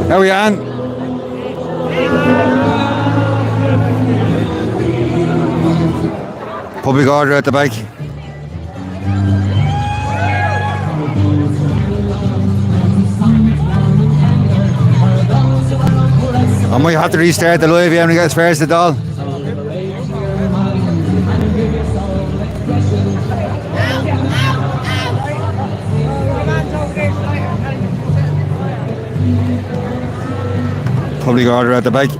How are you, Ann? Public order at the back. I might have to restart the live when we get as far as the Dáil. Public order at the back.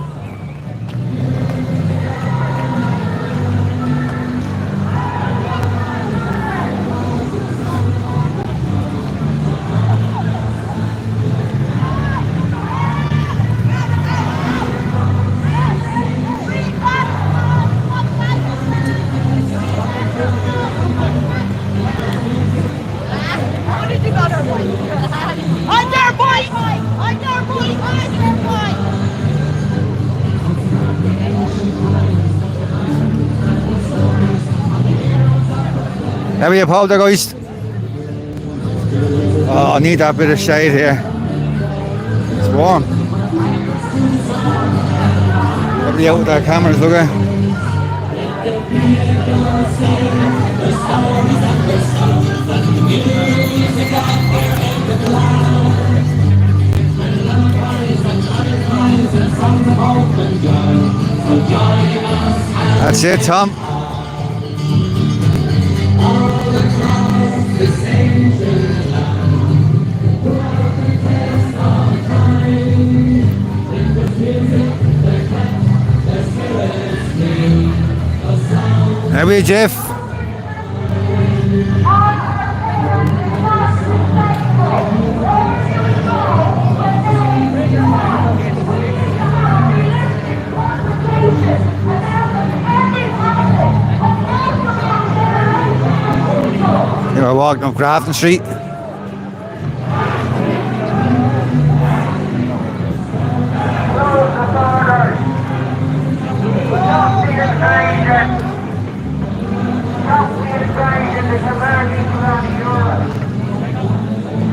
How are you, poltergeist? Oh, I need that bit of shade here. It's warm. Everybody out with their cameras, look at. That's it, Tom. How are you, Jeff? You were walking up Grafton Street.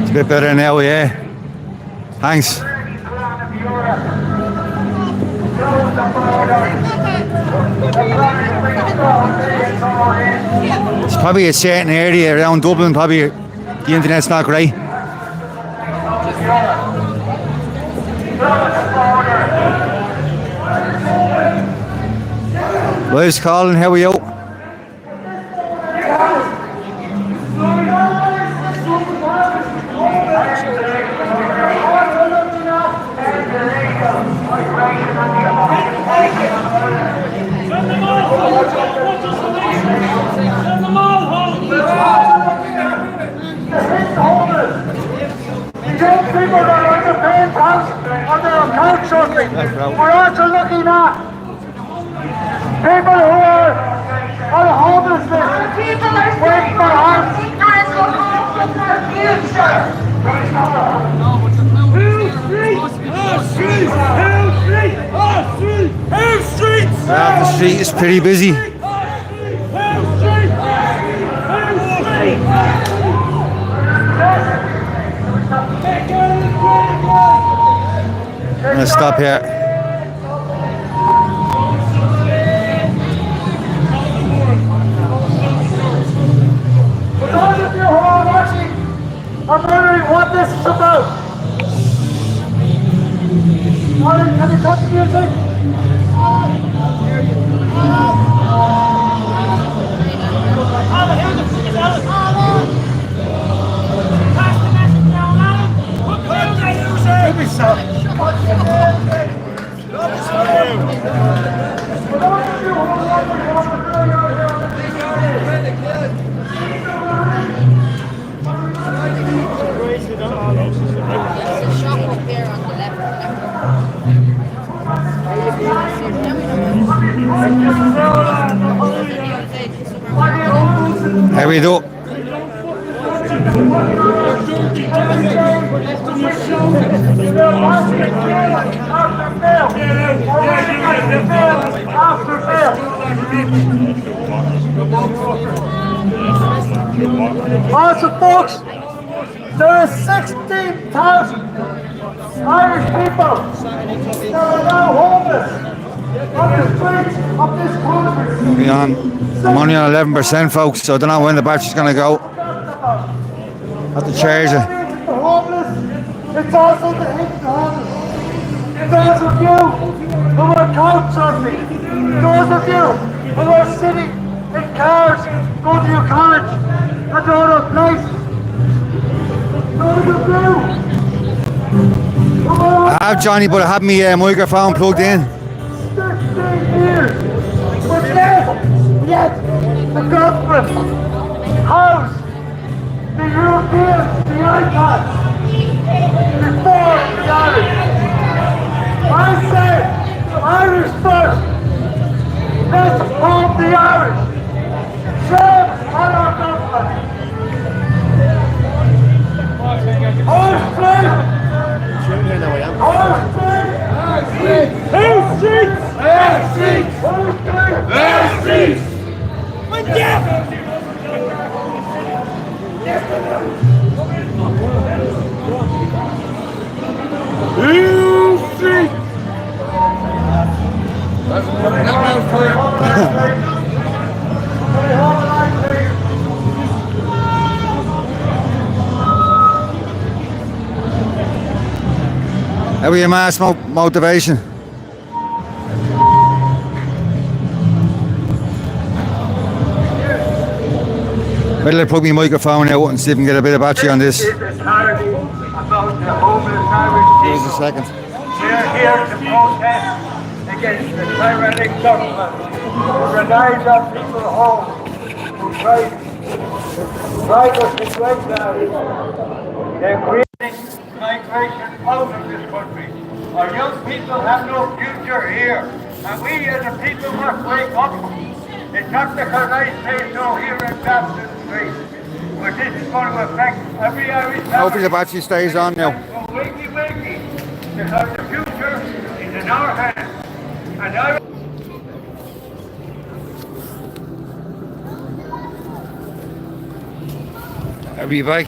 It's a bit better now, yeah. Thanks. It's probably a certain area around Dublin, probably the internet's not great. Liz calling, how are you? We're also looking at people who are on a homelessness, waiting for homes. Ignorance will cost us our future. The street is pretty busy. I'm gonna stop here. For those of you who are watching, I'm wondering what this is about. Ollie, can you cut the music? How we do? Also, folks, there are 16,000 Irish people that are now homeless on the streets of this country. I'm only on 11%, folks, so I don't know when the battery's going to go. Have to charge it. The homeless, it's also the hidden homeless. Those of you who are couch surfing, those of you who are sitting in cars going to your college and to other places, those of you I have, Johnny, but I have my microphone plugged in. 16 years, but yet the government housed the Europeans, the icons, before the Irish. I say, Irish first. Let's hold the Irish. Shame on our government. Our street. Our street. Our street. Our street. Our street. Our street. How are your mass motivation? Better plug my microphone out and see if we can get a bit of battery on this. About the homeless Irish Here's a second. We're here to protest against the tyrannic government who denies our people home, who drive us to exile. They're creating migration out of this country. Our young people have no future here, and we as a people must wake up. It's not because I say so here in Dublin Street, but this is going to affect every Irish family. Hopefully the battery stays on now. Wakey, wakey, because the future is in our hands. And Are we back?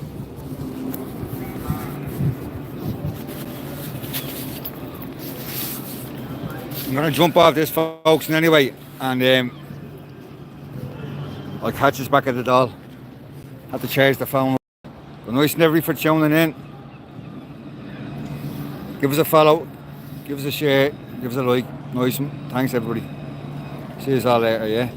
I'm going to jump off this, folks, and anyway, and I'll catch us back at the Dáil. Have to charge the phone. But nice and everybody for tuning in. Give us a follow, give us a share, give us a like. Nice one. Thanks, everybody. See you all later, yeah?